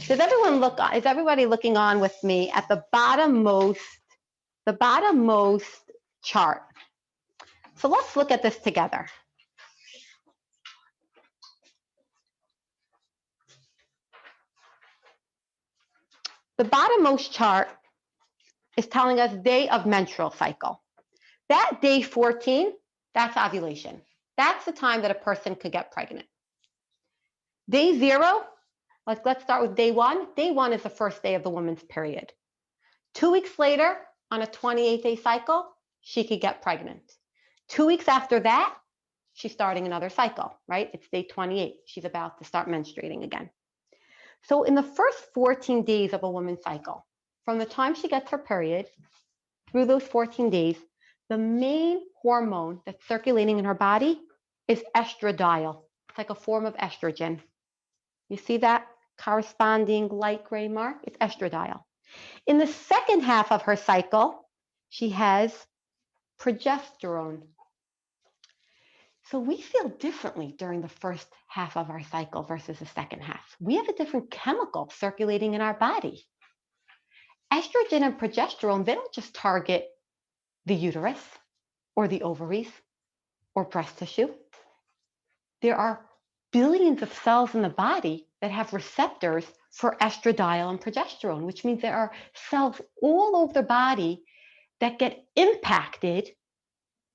Speaker 2: Is everybody looking on with me at the bottommost chart? So let's look at this together. The bottommost chart is telling us day of menstrual cycle. That day 14, that's ovulation. That's the time that a person could get pregnant. Day 0, let's start with day 1. Day 1 is the first day of the woman's period. 2 weeks later, on a 28-day cycle, she could get pregnant. 2 weeks after that, she's starting another cycle, right? It's day 28. She's about to start menstruating again. So in the first 14 days of a woman's cycle, from the time she gets her period through those 14 days, the main hormone that's circulating in her body is estradiol. It's like a form of estrogen. You see that corresponding light gray mark? It's estradiol. In the second half of her cycle, she has progesterone. So we feel differently during the first half of our cycle versus the second half. We have a different chemical circulating in our body. Estrogen and progesterone, they don't just target the uterus or the ovaries or breast tissue. There are billions of cells in the body that have receptors for estradiol and progesterone, which means there are cells all over the body that get impacted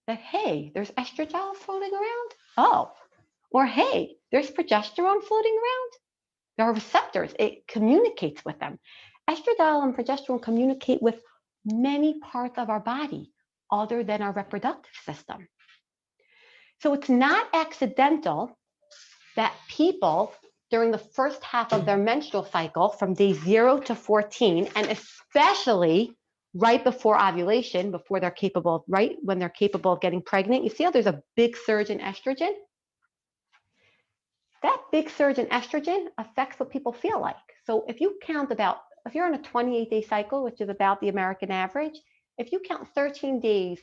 Speaker 2: that, hey, there's estradiol floating around. Oh, or hey, there's progesterone floating around. There are receptors. It communicates with them. Estradiol and progesterone communicate with many parts of our body other than our reproductive system. So it's not accidental that people during the first half of their menstrual cycle from day 0 to 14, and especially right before ovulation, before they're capable, right when they're capable of getting pregnant, you see how there's a big surge in estrogen? That big surge in estrogen affects what people feel like. So if you count if you're on a 28-day cycle, which is about the American average, if you count 13 days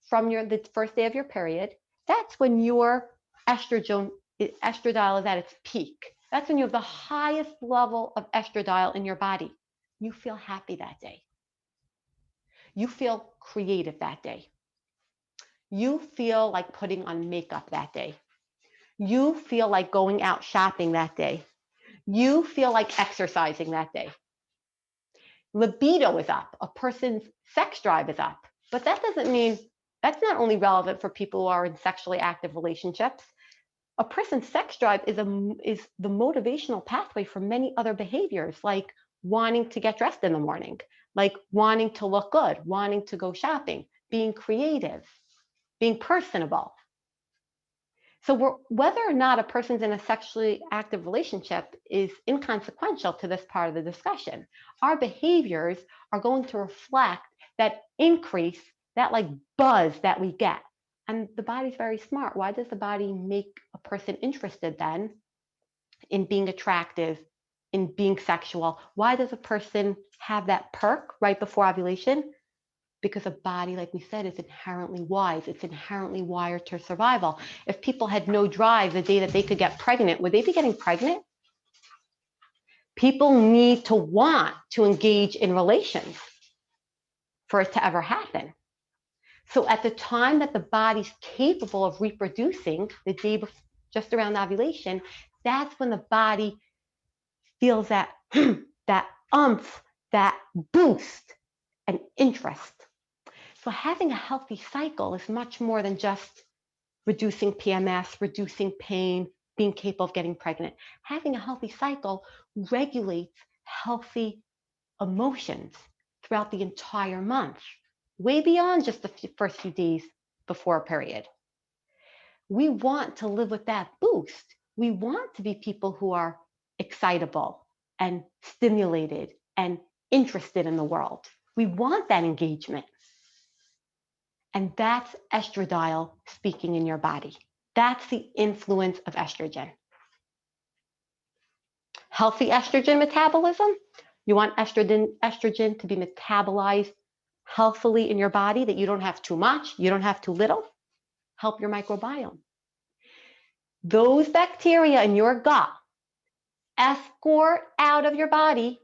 Speaker 2: from the first day of your period, that's when your estradiol is at its peak. That's when you have the highest level of estradiol in your body. You feel happy that day. You feel creative that day. You feel like putting on makeup that day. You feel like going out shopping that day. You feel like exercising that day. Libido is up. A person's sex drive is up. But that doesn't mean, that's not only relevant for people who are in sexually active relationships. A person's sex drive is the motivational pathway for many other behaviors, like wanting to get dressed in the morning, like wanting to look good, wanting to go shopping, being creative, being personable. So whether or not a person's in a sexually active relationship is inconsequential to this part of the discussion. Our behaviors are going to reflect that increase that like buzz that we get. And the body's very smart. Why does the body make a person interested then in being attractive, in being sexual? Why does a person have that perk right before ovulation? Because a body, like we said, is inherently wise. It's inherently wired to survival. If people had no drive the day that they could get pregnant, would they be getting pregnant? People need to want to engage in relations for it to ever happen. So at the time that the body's capable of reproducing, the day before, just around ovulation, that's when the body feels that, that umph, that boost and interest. So having a healthy cycle is much more than just reducing PMS, reducing pain, being capable of getting pregnant. Having a healthy cycle regulates healthy emotions throughout the entire month, way beyond just the first few days before a period. We want to live with that boost. We want to be people who are excitable and stimulated and interested in the world. We want that engagement. And that's estradiol speaking in your body. That's the influence of estrogen. Healthy estrogen metabolism. You want estrogen to be metabolized healthily in your body, that you don't have too much, you don't have too little. Help your microbiome. Those bacteria in your gut escort out of your body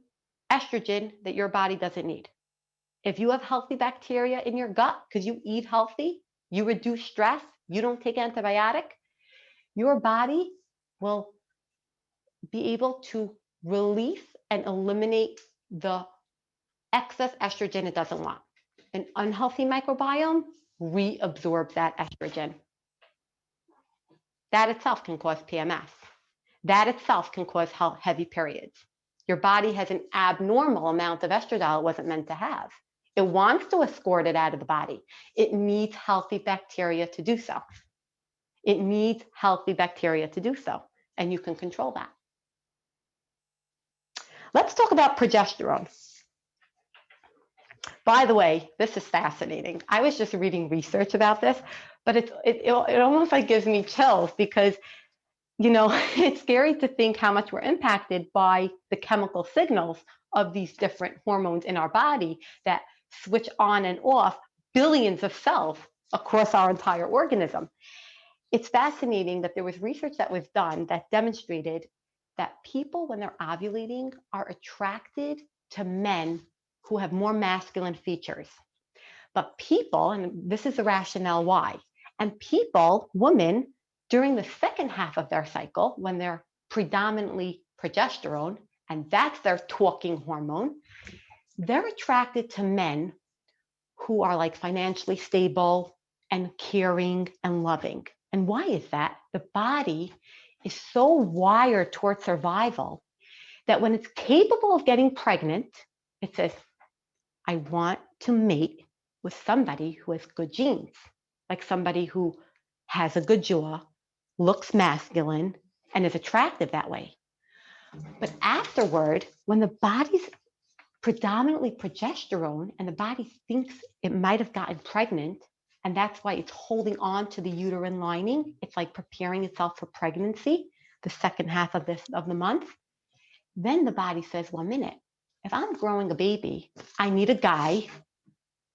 Speaker 2: estrogen that your body doesn't need. If you have healthy bacteria in your gut because you eat healthy, you reduce stress, you don't take antibiotic, your body will be able to release and eliminate the excess estrogen it doesn't want. An unhealthy microbiome reabsorbs that estrogen. That itself can cause PMS. That itself can cause heavy periods. Your body has an abnormal amount of estradiol it wasn't meant to have. It wants to escort it out of the body. It needs healthy bacteria to do so. It needs healthy bacteria to do so, and you can control that. Let's talk about progesterone. By the way, this is fascinating. I was just reading research about this, but it almost like gives me chills because, you know, it's scary to think how much we're impacted by the chemical signals of these different hormones in our body that switch on and off billions of cells across our entire organism. It's fascinating that there was research that was done that demonstrated that people, when they're ovulating, are attracted to men who have more masculine features. But people, and this is the rationale why, and people, women, during the second half of their cycle, when they're predominantly progesterone, and that's their talking hormone, they're attracted to men who are like financially stable and caring and loving. And why is that? The body is so wired towards survival that when it's capable of getting pregnant, it says, I want to mate with somebody who has good genes, like somebody who has a good jaw, looks masculine, and is attractive that way. But afterward, when the body's predominantly progesterone and the body thinks it might have gotten pregnant, and that's why it's holding on to the uterine lining, it's like preparing itself for pregnancy, the second half of the month, then the body says, 1 minute, if I'm growing a baby, I need a guy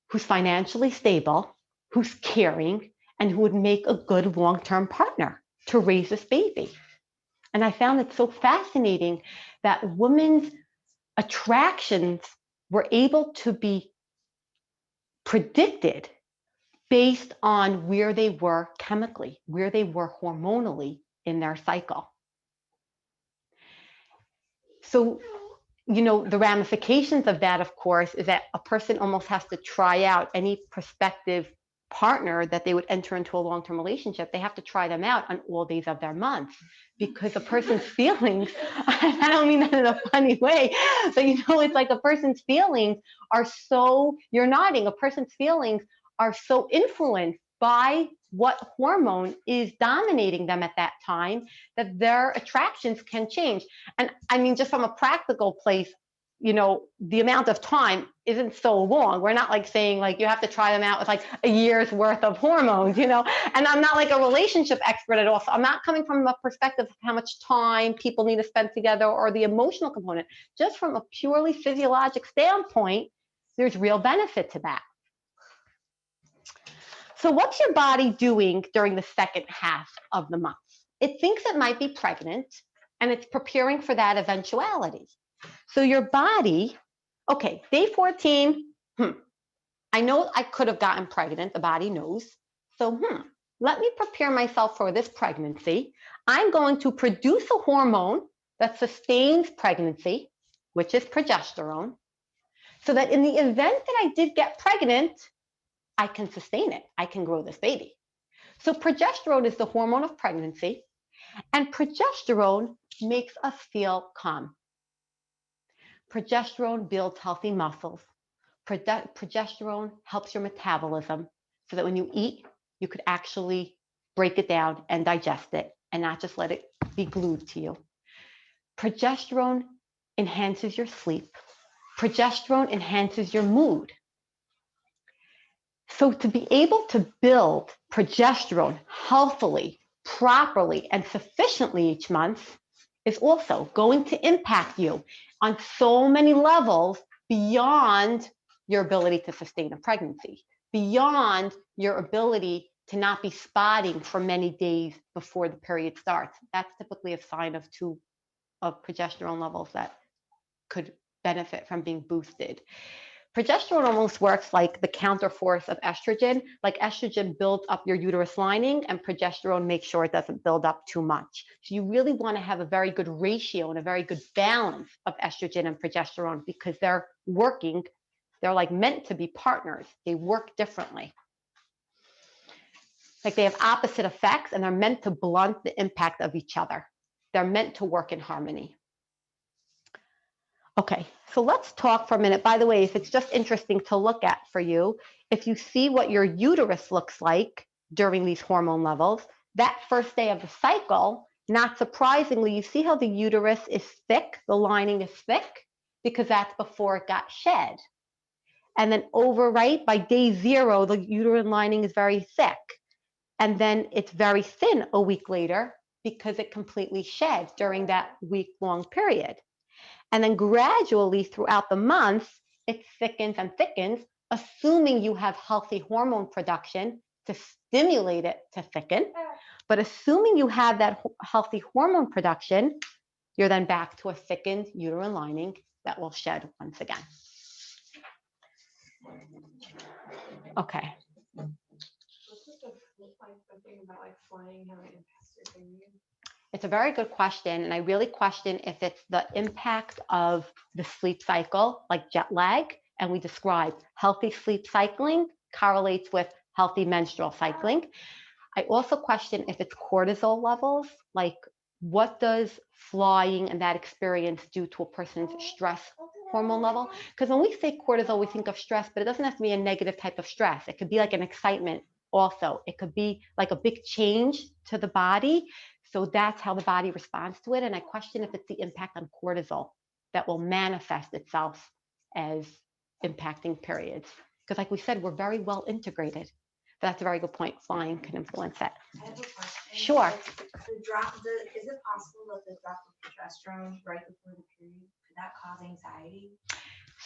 Speaker 2: who's financially stable, who's caring, and who would make a good long-term partner to raise this baby. And I found it so fascinating that women's attractions were able to be predicted based on where they were chemically, where they were hormonally in their cycle. So, you know, the ramifications of that, of course, is that a person almost has to try out any prospective partner that they would enter into a long-term relationship. They have to try them out on all days of their month, because a person's feelings, I don't mean that in a funny way, but you know, it's like a person's feelings are so, you're nodding, a person's feelings are so influenced by what hormone is dominating them at that time that their attractions can change. And I mean, just from a practical place, the amount of time isn't so long. We're not like saying like you have to try them out with like a year's worth of hormones, and I'm not like a relationship expert at all. So I'm not coming from a perspective of how much time people need to spend together or the emotional component. Just from a purely physiologic standpoint, there's real benefit to that. So what's your body doing during the second half of the month? It thinks it might be pregnant and it's preparing for that eventuality. So your body, okay, day 14, I know I could have gotten pregnant, the body knows. So, let me prepare myself for this pregnancy. I'm going to produce a hormone that sustains pregnancy, which is progesterone, so that in the event that I did get pregnant, I can sustain it. I can grow this baby. So progesterone is the hormone of pregnancy, and progesterone makes us feel calm. Progesterone builds healthy muscles. Progesterone helps your metabolism so that when you eat, you could actually break it down and digest it and not just let it be glued to you. Progesterone enhances your sleep. Progesterone enhances your mood. So to be able to build progesterone healthily, properly, and sufficiently each month is also going to impact you on so many levels beyond your ability to sustain a pregnancy, beyond your ability to not be spotting for many days before the period starts. That's typically a sign of progesterone levels that could benefit from being boosted. Progesterone almost works like the counterforce of estrogen. Like estrogen builds up your uterus lining and progesterone makes sure it doesn't build up too much. So you really want to have a very good ratio and a very good balance of estrogen and progesterone because they're like meant to be partners. They work differently. Like they have opposite effects and they're meant to blunt the impact of each other. They're meant to work in harmony. Okay, so let's talk for a minute. By the way, if it's just interesting to look at for you, if you see what your uterus looks like during these hormone levels, that first day of the cycle, not surprisingly, you see how the uterus is thick, the lining is thick, because that's before it got shed. And then by day 0, the uterine lining is very thick. And then it's very thin a week later because it completely shed during that week-long period. And then gradually throughout the month, it thickens and thickens, assuming you have healthy hormone production to stimulate it to thicken. But assuming you have that healthy hormone production, you're then back to a thickened uterine lining that will shed once again. Okay. It's a very good question, and I really question if it's the impact of the sleep cycle, like jet lag, and we described healthy sleep cycling correlates with healthy menstrual cycling. I also question if it's cortisol levels, like what does flying and that experience do to a person's stress hormone level? Because when we say cortisol, we think of stress, but it doesn't have to be a negative type of stress. It could be like an excitement also. It could be like a big change to the body. So that's how the body responds to it. And I question if it's the impact on cortisol that will manifest itself as impacting periods. Because like we said, we're very well integrated. That's a very good point. Flying can influence that.
Speaker 5: I have a question.
Speaker 2: Sure.
Speaker 5: Is it possible that the drop of progesterone right before the period, could that cause anxiety?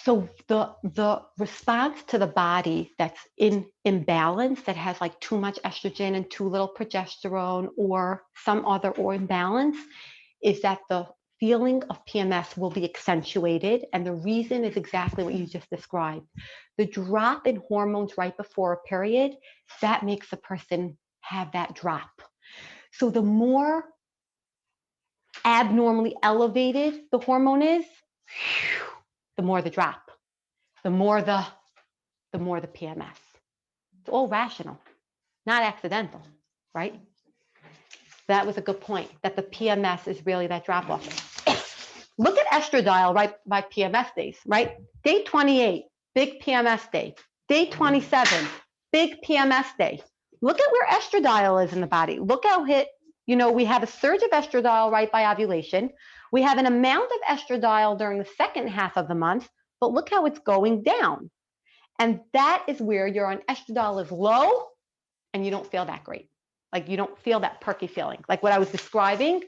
Speaker 2: So the response to the body that's in imbalance, that has like too much estrogen and too little progesterone or some other imbalance, is that the feeling of PMS will be accentuated. And the reason is exactly what you just described. The drop in hormones right before a period, that makes the person have that drop. So the more abnormally elevated the hormone is, the more the drop, the more the PMS. It's all rational, not accidental, right? That was a good point, that the PMS is really that drop off. Look at estradiol right by PMS days, right? Day 28, big PMS day. Day 27, big PMS day. Look at where estradiol is in the body. Look how we have a surge of estradiol right by ovulation. We have an amount of estradiol during the second half of the month, but look how it's going down. And that is where your estradiol is low and you don't feel that great. Like you don't feel that perky feeling. Like what I was describing,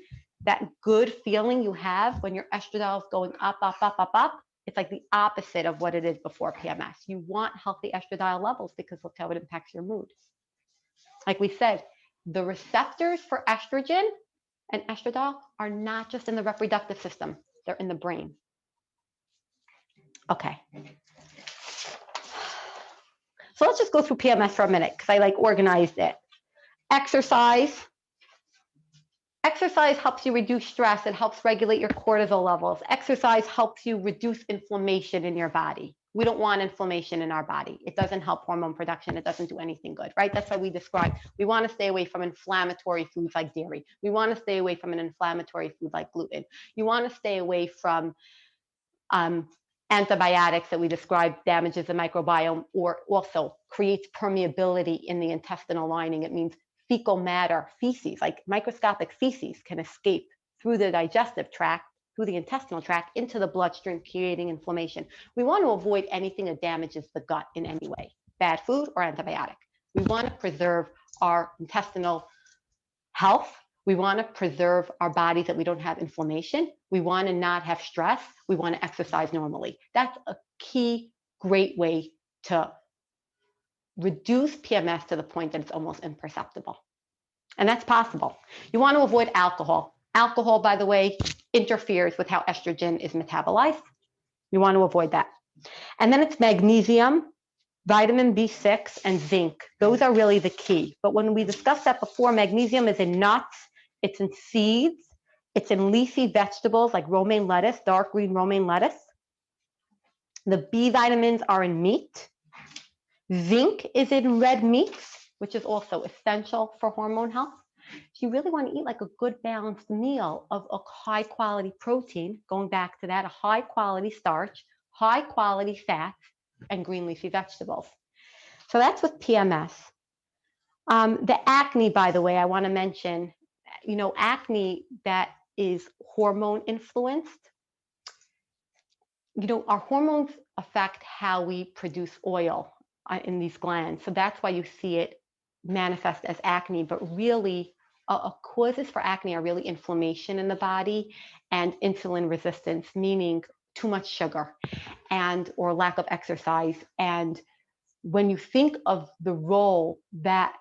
Speaker 2: that good feeling you have when your estradiol is going up, up, up, up, up. It's like the opposite of what it is before PMS. You want healthy estradiol levels because look how it impacts your mood. Like we said, the receptors for estrogen and estradiol are not just in the reproductive system, they're in the brain. Okay. So let's just go through PMS for a minute because I like organized it. Exercise. Exercise helps you reduce stress. It helps regulate your cortisol levels. Exercise helps you reduce inflammation in your body. We don't want inflammation in our body. It doesn't help hormone production. It doesn't do anything good, right? That's why we describe, we want to stay away from inflammatory foods like dairy. We want to stay away from an inflammatory food like gluten. You want to stay away from antibiotics that we describe damages the microbiome or also creates permeability in the intestinal lining. It means fecal matter, feces, like microscopic feces can escape through the digestive tract, through the intestinal tract into the bloodstream, creating inflammation. We want to avoid anything that damages the gut in any way, bad food or antibiotic. We want to preserve our intestinal health. We want to preserve our bodies that we don't have inflammation. We want to not have stress. We want to exercise normally. That's a key, great way to reduce PMS to the point that it's almost imperceptible. And that's possible. You want to avoid alcohol. Alcohol, by the way, interferes with how estrogen is metabolized. You want to avoid that. And then it's magnesium, vitamin B6, and zinc. Those are really the key. But when we discussed that before, magnesium is in nuts, it's in seeds, it's in leafy vegetables like romaine lettuce, dark green romaine lettuce. The B vitamins are in meat. Zinc is in red meats, which is also essential for hormone health. So you really want to eat like a good balanced meal of a high quality protein, going back to that, a high quality starch, high quality fats, and green leafy vegetables. So that's with PMS. The acne, by the way, I want to mention, acne that is hormone influenced. Our hormones affect how we produce oil in these glands. So that's why you see it manifest as acne, but really causes for acne are really inflammation in the body and insulin resistance, meaning too much sugar or lack of exercise. And when you think of the role that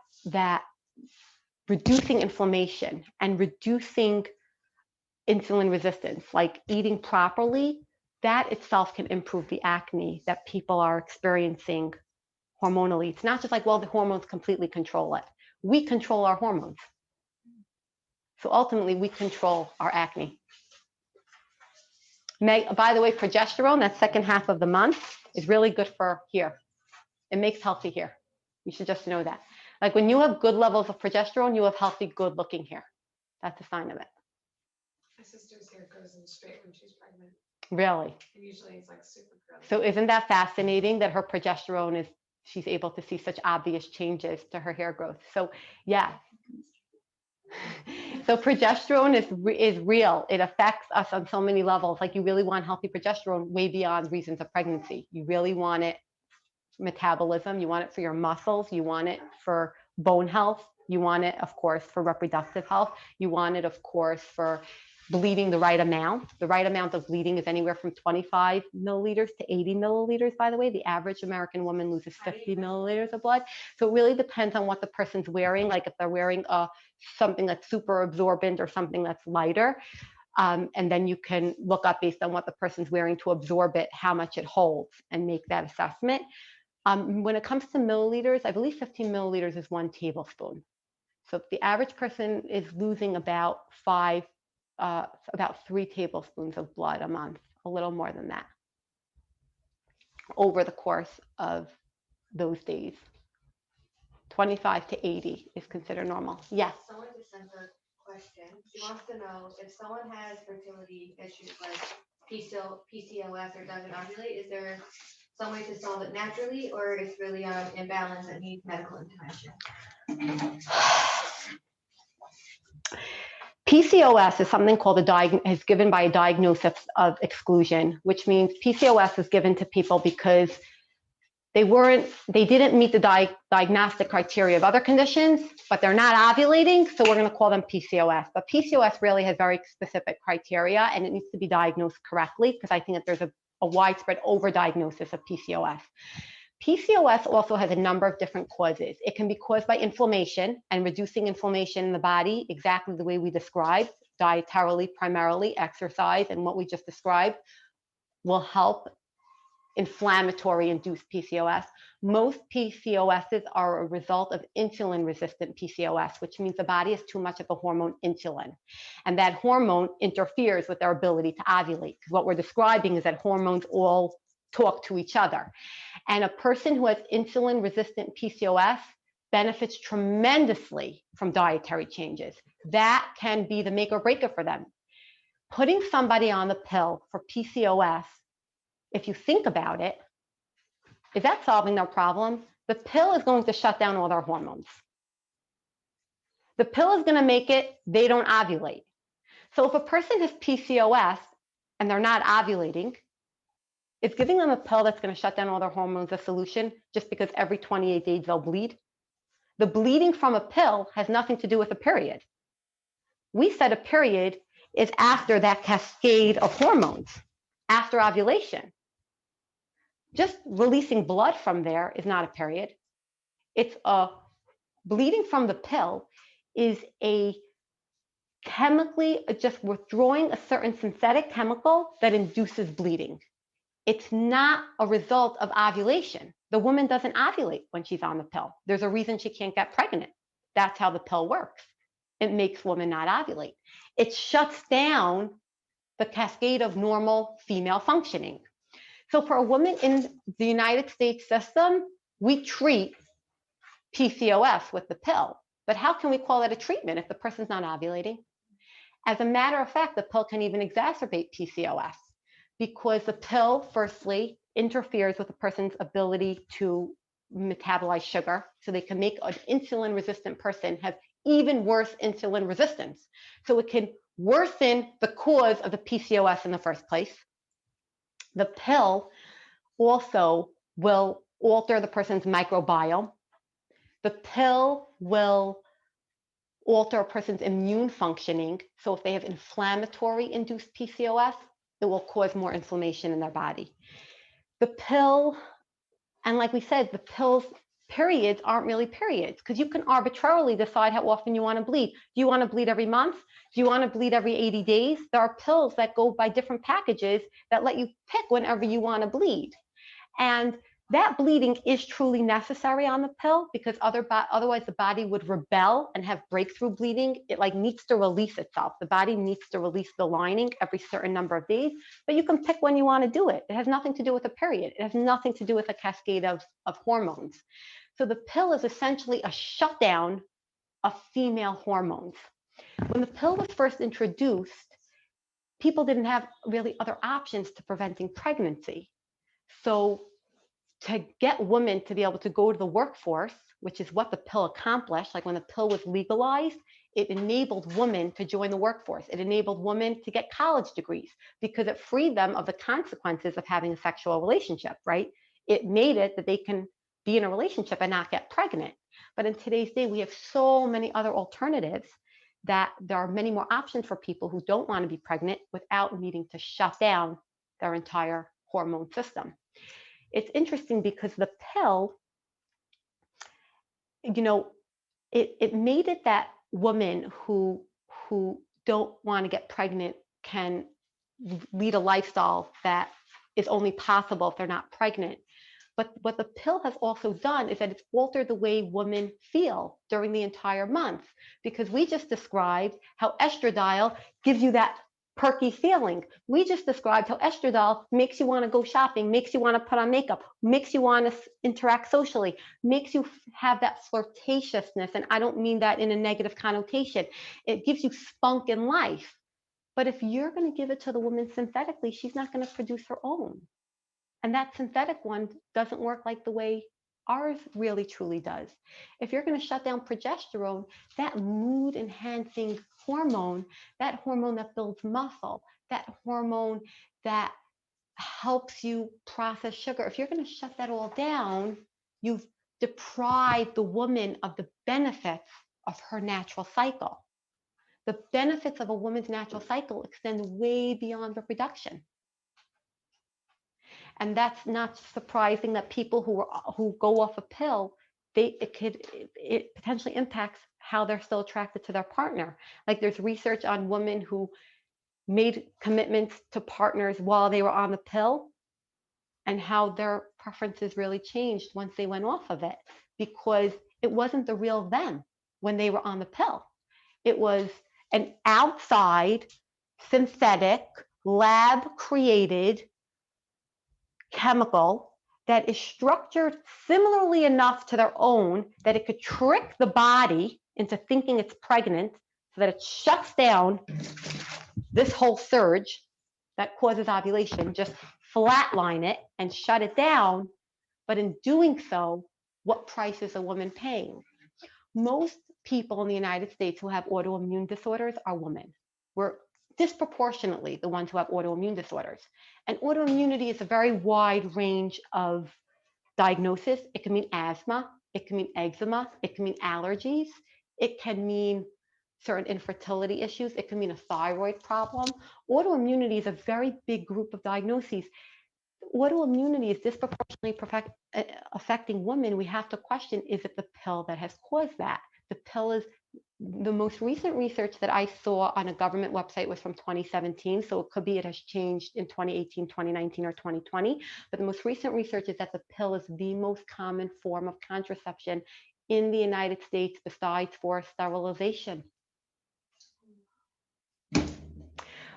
Speaker 2: reducing inflammation and reducing insulin resistance, like eating properly, that itself can improve the acne that people are experiencing hormonally. It's not just like, well, the hormones completely control it. We control our hormones. So ultimately, we control our acne. By the way, progesterone, that second half of the month, is really good for hair. It makes healthy hair. You should just know that. Like when you have good levels of progesterone, you have healthy, good looking hair. That's a sign of it.
Speaker 4: My sister's hair goes in straight when she's pregnant.
Speaker 2: Really?
Speaker 4: And usually it's like super curly.
Speaker 2: So isn't that fascinating that her progesterone she's able to see such obvious changes to her hair growth? So yeah. So progesterone is real. It affects us on so many levels. Like you really want healthy progesterone way beyond reasons of pregnancy. You really want it for metabolism. You want it for your muscles. You want it for bone health. You want it, of course, for reproductive health. You want it, of course, for bleeding the right amount. The right amount of bleeding is anywhere from 25 milliliters to 80 milliliters, by the way. The average American woman loses 50 milliliters of blood. So it really depends on what the person's wearing. Like if they're wearing something that's super absorbent or something that's lighter. And then you can look up based on what the person's wearing to absorb it, how much it holds, and make that assessment. When it comes to milliliters, I believe 15 milliliters is 1 tablespoon. So if the average person is losing about 3 tablespoons of blood a month, a little more than that, over the course of those days. 25 to 80 is considered normal. Yes.
Speaker 5: Someone just sent a question. She wants to know if someone has fertility issues like PCOS or doesn't ovulate, is there some way to solve it naturally, or it's really an imbalance that needs medical intervention?
Speaker 2: PCOS is something called is given by a diagnosis of exclusion, which means PCOS is given to people because they didn't meet the diagnostic criteria of other conditions, but they're not ovulating, so we're going to call them PCOS. But PCOS really has very specific criteria, and it needs to be diagnosed correctly, because I think that there's a widespread overdiagnosis of PCOS. PCOS also has a number of different causes. It can be caused by inflammation, and reducing inflammation in the body exactly the way we described, dietarily, primarily, exercise, and what we just described will help inflammatory induced PCOS. Most PCOSs are a result of insulin resistant PCOS, which means the body has too much of the hormone insulin. And that hormone interferes with their ability to ovulate. Because what we're describing is that hormones all talk to each other. And a person who has insulin resistant PCOS benefits tremendously from dietary changes. That can be the make or break it for them. Putting somebody on the pill for PCOS, if you think about it, is that solving their problem? The pill is going to shut down all their hormones. The pill is going to make it they don't ovulate. So if a person has PCOS and they're not ovulating, is giving them a pill that's going to shut down all their hormones a solution just because every 28 days they'll bleed? The bleeding from a pill has nothing to do with a period. We said a period is after that cascade of hormones, after ovulation. Just releasing blood from there is not a period. It's a bleeding from the pill is a chemically just withdrawing a certain synthetic chemical that induces bleeding. It's not a result of ovulation. The woman doesn't ovulate when she's on the pill. There's a reason she can't get pregnant. That's how the pill works. It makes women not ovulate. It shuts down the cascade of normal female functioning. So for a woman in the United States system, we treat PCOS with the pill. But how can we call it a treatment if the person's not ovulating? As a matter of fact, the pill can even exacerbate PCOS because the pill, firstly, interferes with a person's ability to metabolize sugar. So they can make an insulin-resistant person have even worse insulin resistance. So it can worsen the cause of the PCOS in the first place. The pill also will alter the person's microbiome. The pill will alter a person's immune functioning. So if they have inflammatory induced PCOS, it will cause more inflammation in their body. The pill, and like we said, the pill's periods aren't really periods because you can arbitrarily decide how often you want to bleed. Do you want to bleed every month? Do you want to bleed every 80 days? There are pills that go by different packages that let you pick whenever you want to bleed. And that bleeding is truly necessary on the pill because otherwise the body would rebel and have breakthrough bleeding. It needs to release itself. The body needs to release the lining every certain number of days, but you can pick when you want to do it. It has nothing to do with a period. It has nothing to do with a cascade of hormones. So the pill is essentially a shutdown of female hormones. When the pill was first introduced, people didn't have really other options to preventing pregnancy. So to get women to be able to go to the workforce, which is what the pill accomplished, like when the pill was legalized, it enabled women to join the workforce. It enabled women to get college degrees because it freed them of the consequences of having a sexual relationship, right? It made it that they can be in a relationship and not get pregnant. But in today's day, we have so many other alternatives that there are many more options for people who don't want to be pregnant without needing to shut down their entire hormone system. It's interesting because the pill, it made it that women who don't want to get pregnant can lead a lifestyle that is only possible if they're not pregnant. But what the pill has also done is that it's altered the way women feel during the entire month, because we just described how estradiol gives you that perky feeling. We just described how estradiol makes you want to go shopping, makes you want to put on makeup, makes you want to interact socially, makes you have that flirtatiousness. And I don't mean that in a negative connotation. It gives you spunk in life. But if you're going to give it to the woman synthetically, she's not going to produce her own. And that synthetic one doesn't work like the way Ours really truly does. If you're going to shut down progesterone, that mood enhancing hormone, that hormone that builds muscle, that hormone that helps you process sugar, if you're going to shut that all down, you've deprived the woman of the benefits of her natural cycle. The benefits of a woman's natural cycle extend way beyond reproduction. And that's not surprising that people who go off a pill, it potentially impacts how they're still attracted to their partner. Like there's research on women who made commitments to partners while they were on the pill and how their preferences really changed once they went off of it, because it wasn't the real them when they were on the pill. It was an outside, synthetic, lab created chemical that is structured similarly enough to their own that it could trick the body into thinking it's pregnant so that it shuts down this whole surge that causes ovulation, just flatline it and shut it down. But in doing so, what price is a woman paying? Most people in the United States who have autoimmune disorders are women. We're disproportionately the ones who have autoimmune disorders. And autoimmunity is a very wide range of diagnosis. It can mean asthma, it can mean eczema, it can mean allergies, it can mean certain infertility issues, it can mean a thyroid problem. Autoimmunity is a very big group of diagnoses. Autoimmunity is disproportionately affecting women. We have to question, is it the pill that has caused that? The pill is, the most recent research that I saw on a government website was from 2017. So it could be it has changed in 2018, 2019, or 2020. But the most recent research is that the pill is the most common form of contraception in the United States besides for sterilization.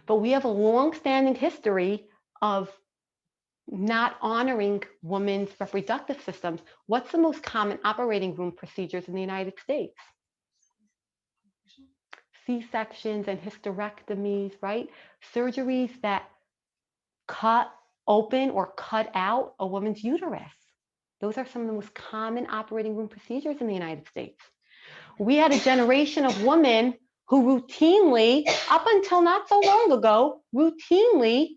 Speaker 2: But we have a long-standing history of not honoring women's reproductive systems. What's the most common operating room procedures in the United States? C-sections and hysterectomies, right? Surgeries that cut open or cut out a woman's uterus. Those are some of the most common operating room procedures in the United States. We had a generation of women who routinely, up until not so long ago, routinely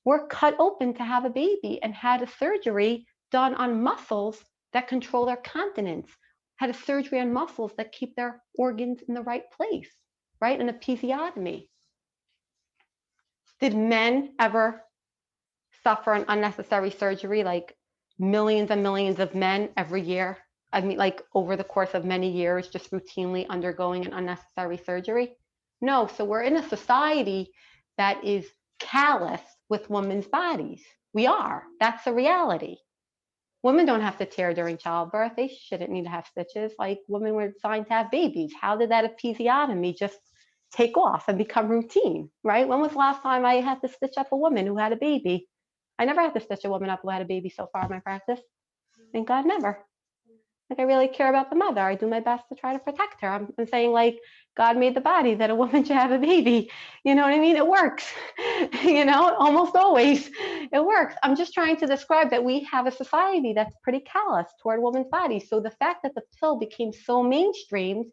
Speaker 2: were cut open to have a baby and had a surgery done on muscles that control their continence, had a surgery on muscles that keep their organs in the right place, right? An episiotomy. Did men ever suffer an unnecessary surgery, like millions and millions of men every year? I mean, like over the course of many years, just routinely undergoing an unnecessary surgery? No, so we're in a society that is callous with women's bodies. We are, that's the reality. Women don't have to tear during childbirth. They shouldn't need to have stitches. Like women were designed to have babies. How did that episiotomy just take off and become routine, right? When was the last time I had to stitch up a woman who had a baby? I never had to stitch a woman up who had a baby so far in my practice. Thank God, never. Like I really care about the mother. I do my best to try to protect her. I'm saying like God made the body that a woman should have a baby. You know what I mean? It works, you know, almost always it works. I'm just trying to describe that we have a society that's pretty callous toward women's bodies. So the fact that the pill became so mainstreamed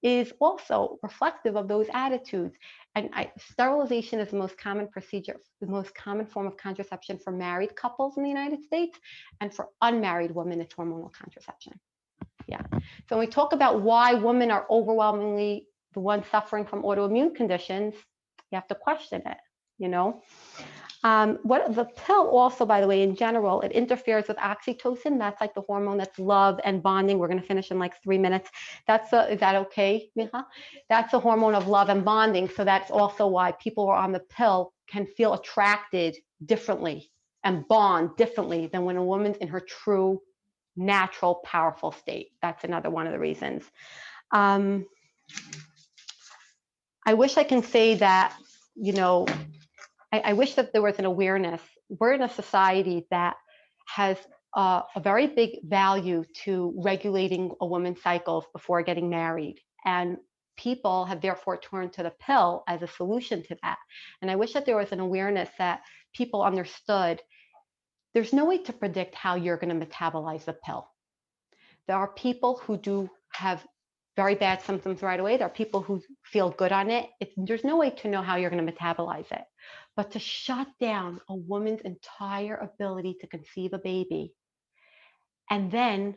Speaker 2: is also reflective of those attitudes. And sterilization is the most common procedure, the most common form of contraception for married couples in the United States. And for unmarried women, it's hormonal contraception. Yeah. So when we talk about why women are overwhelmingly the ones suffering from autoimmune conditions, you have to question it, you know. What the pill also, by the way, in general, it interferes with oxytocin. That's like the hormone that's love and bonding. We're going to finish in like 3 minutes. Is that okay, Micha? That's the hormone of love and bonding. So that's also why people who are on the pill can feel attracted differently and bond differently than when a woman's in her true, natural, powerful state. That's another one of the reasons. I wish I can say that, you know, I wish that there was an awareness. We're in a society that has a very big value to regulating a woman's cycles before getting married. And people have therefore turned to the pill as a solution to that. And I wish that there was an awareness that people understood there's no way to predict how you're going to metabolize the pill. There are people who do have very bad symptoms right away. There are people who feel good on it. There's no way to know how you're going to metabolize it. But to shut down a woman's entire ability to conceive a baby and then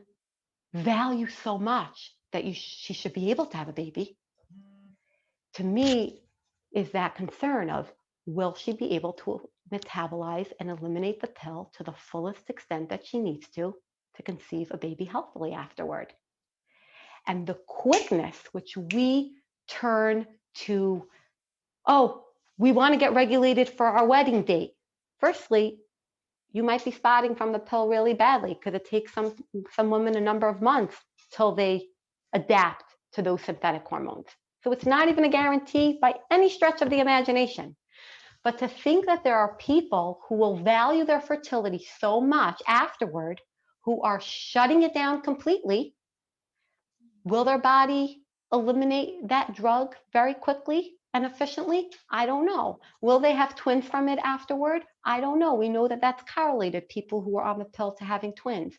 Speaker 2: value so much that she should be able to have a baby, to me, is that concern of, will she be able to metabolize and eliminate the pill to the fullest extent that she needs to conceive a baby healthily afterward? And the quickness which we turn to, oh, we want to get regulated for our wedding date. Firstly, you might be spotting from the pill really badly because it takes some women a number of months till they adapt to those synthetic hormones. So it's not even a guarantee by any stretch of the imagination. But to think that there are people who will value their fertility so much afterward, who are shutting it down completely, will their body eliminate that drug very quickly and efficiently? I don't know. Will they have twins from it afterward? I don't know. We know that that's correlated, people who are on the pill to having twins.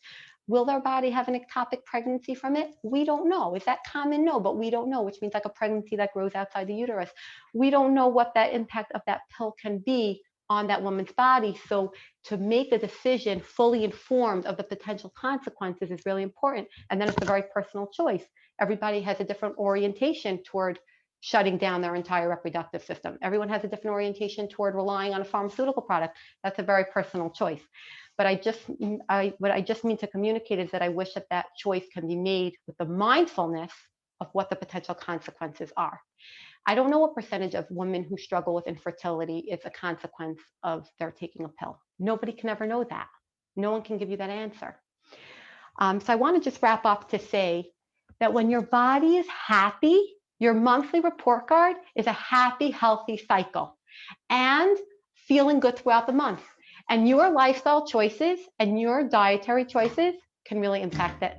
Speaker 2: Will their body have an ectopic pregnancy from it? We don't know. Is that common? No, but we don't know, which means like a pregnancy that grows outside the uterus. We don't know what that impact of that pill can be on that woman's body. So to make a decision fully informed of the potential consequences is really important. And then it's a very personal choice. Everybody has a different orientation toward shutting down their entire reproductive system. Everyone has a different orientation toward relying on a pharmaceutical product. That's a very personal choice. But what I just mean to communicate is that I wish that that choice can be made with the mindfulness of what the potential consequences are. I don't know what percentage of women who struggle with infertility is a consequence of their taking a pill. Nobody can ever know that. No one can give you that answer. So I want to just wrap up to say that when your body is happy, your monthly report card is a happy, healthy cycle and feeling good throughout the month. And your lifestyle choices and your dietary choices can really impact it.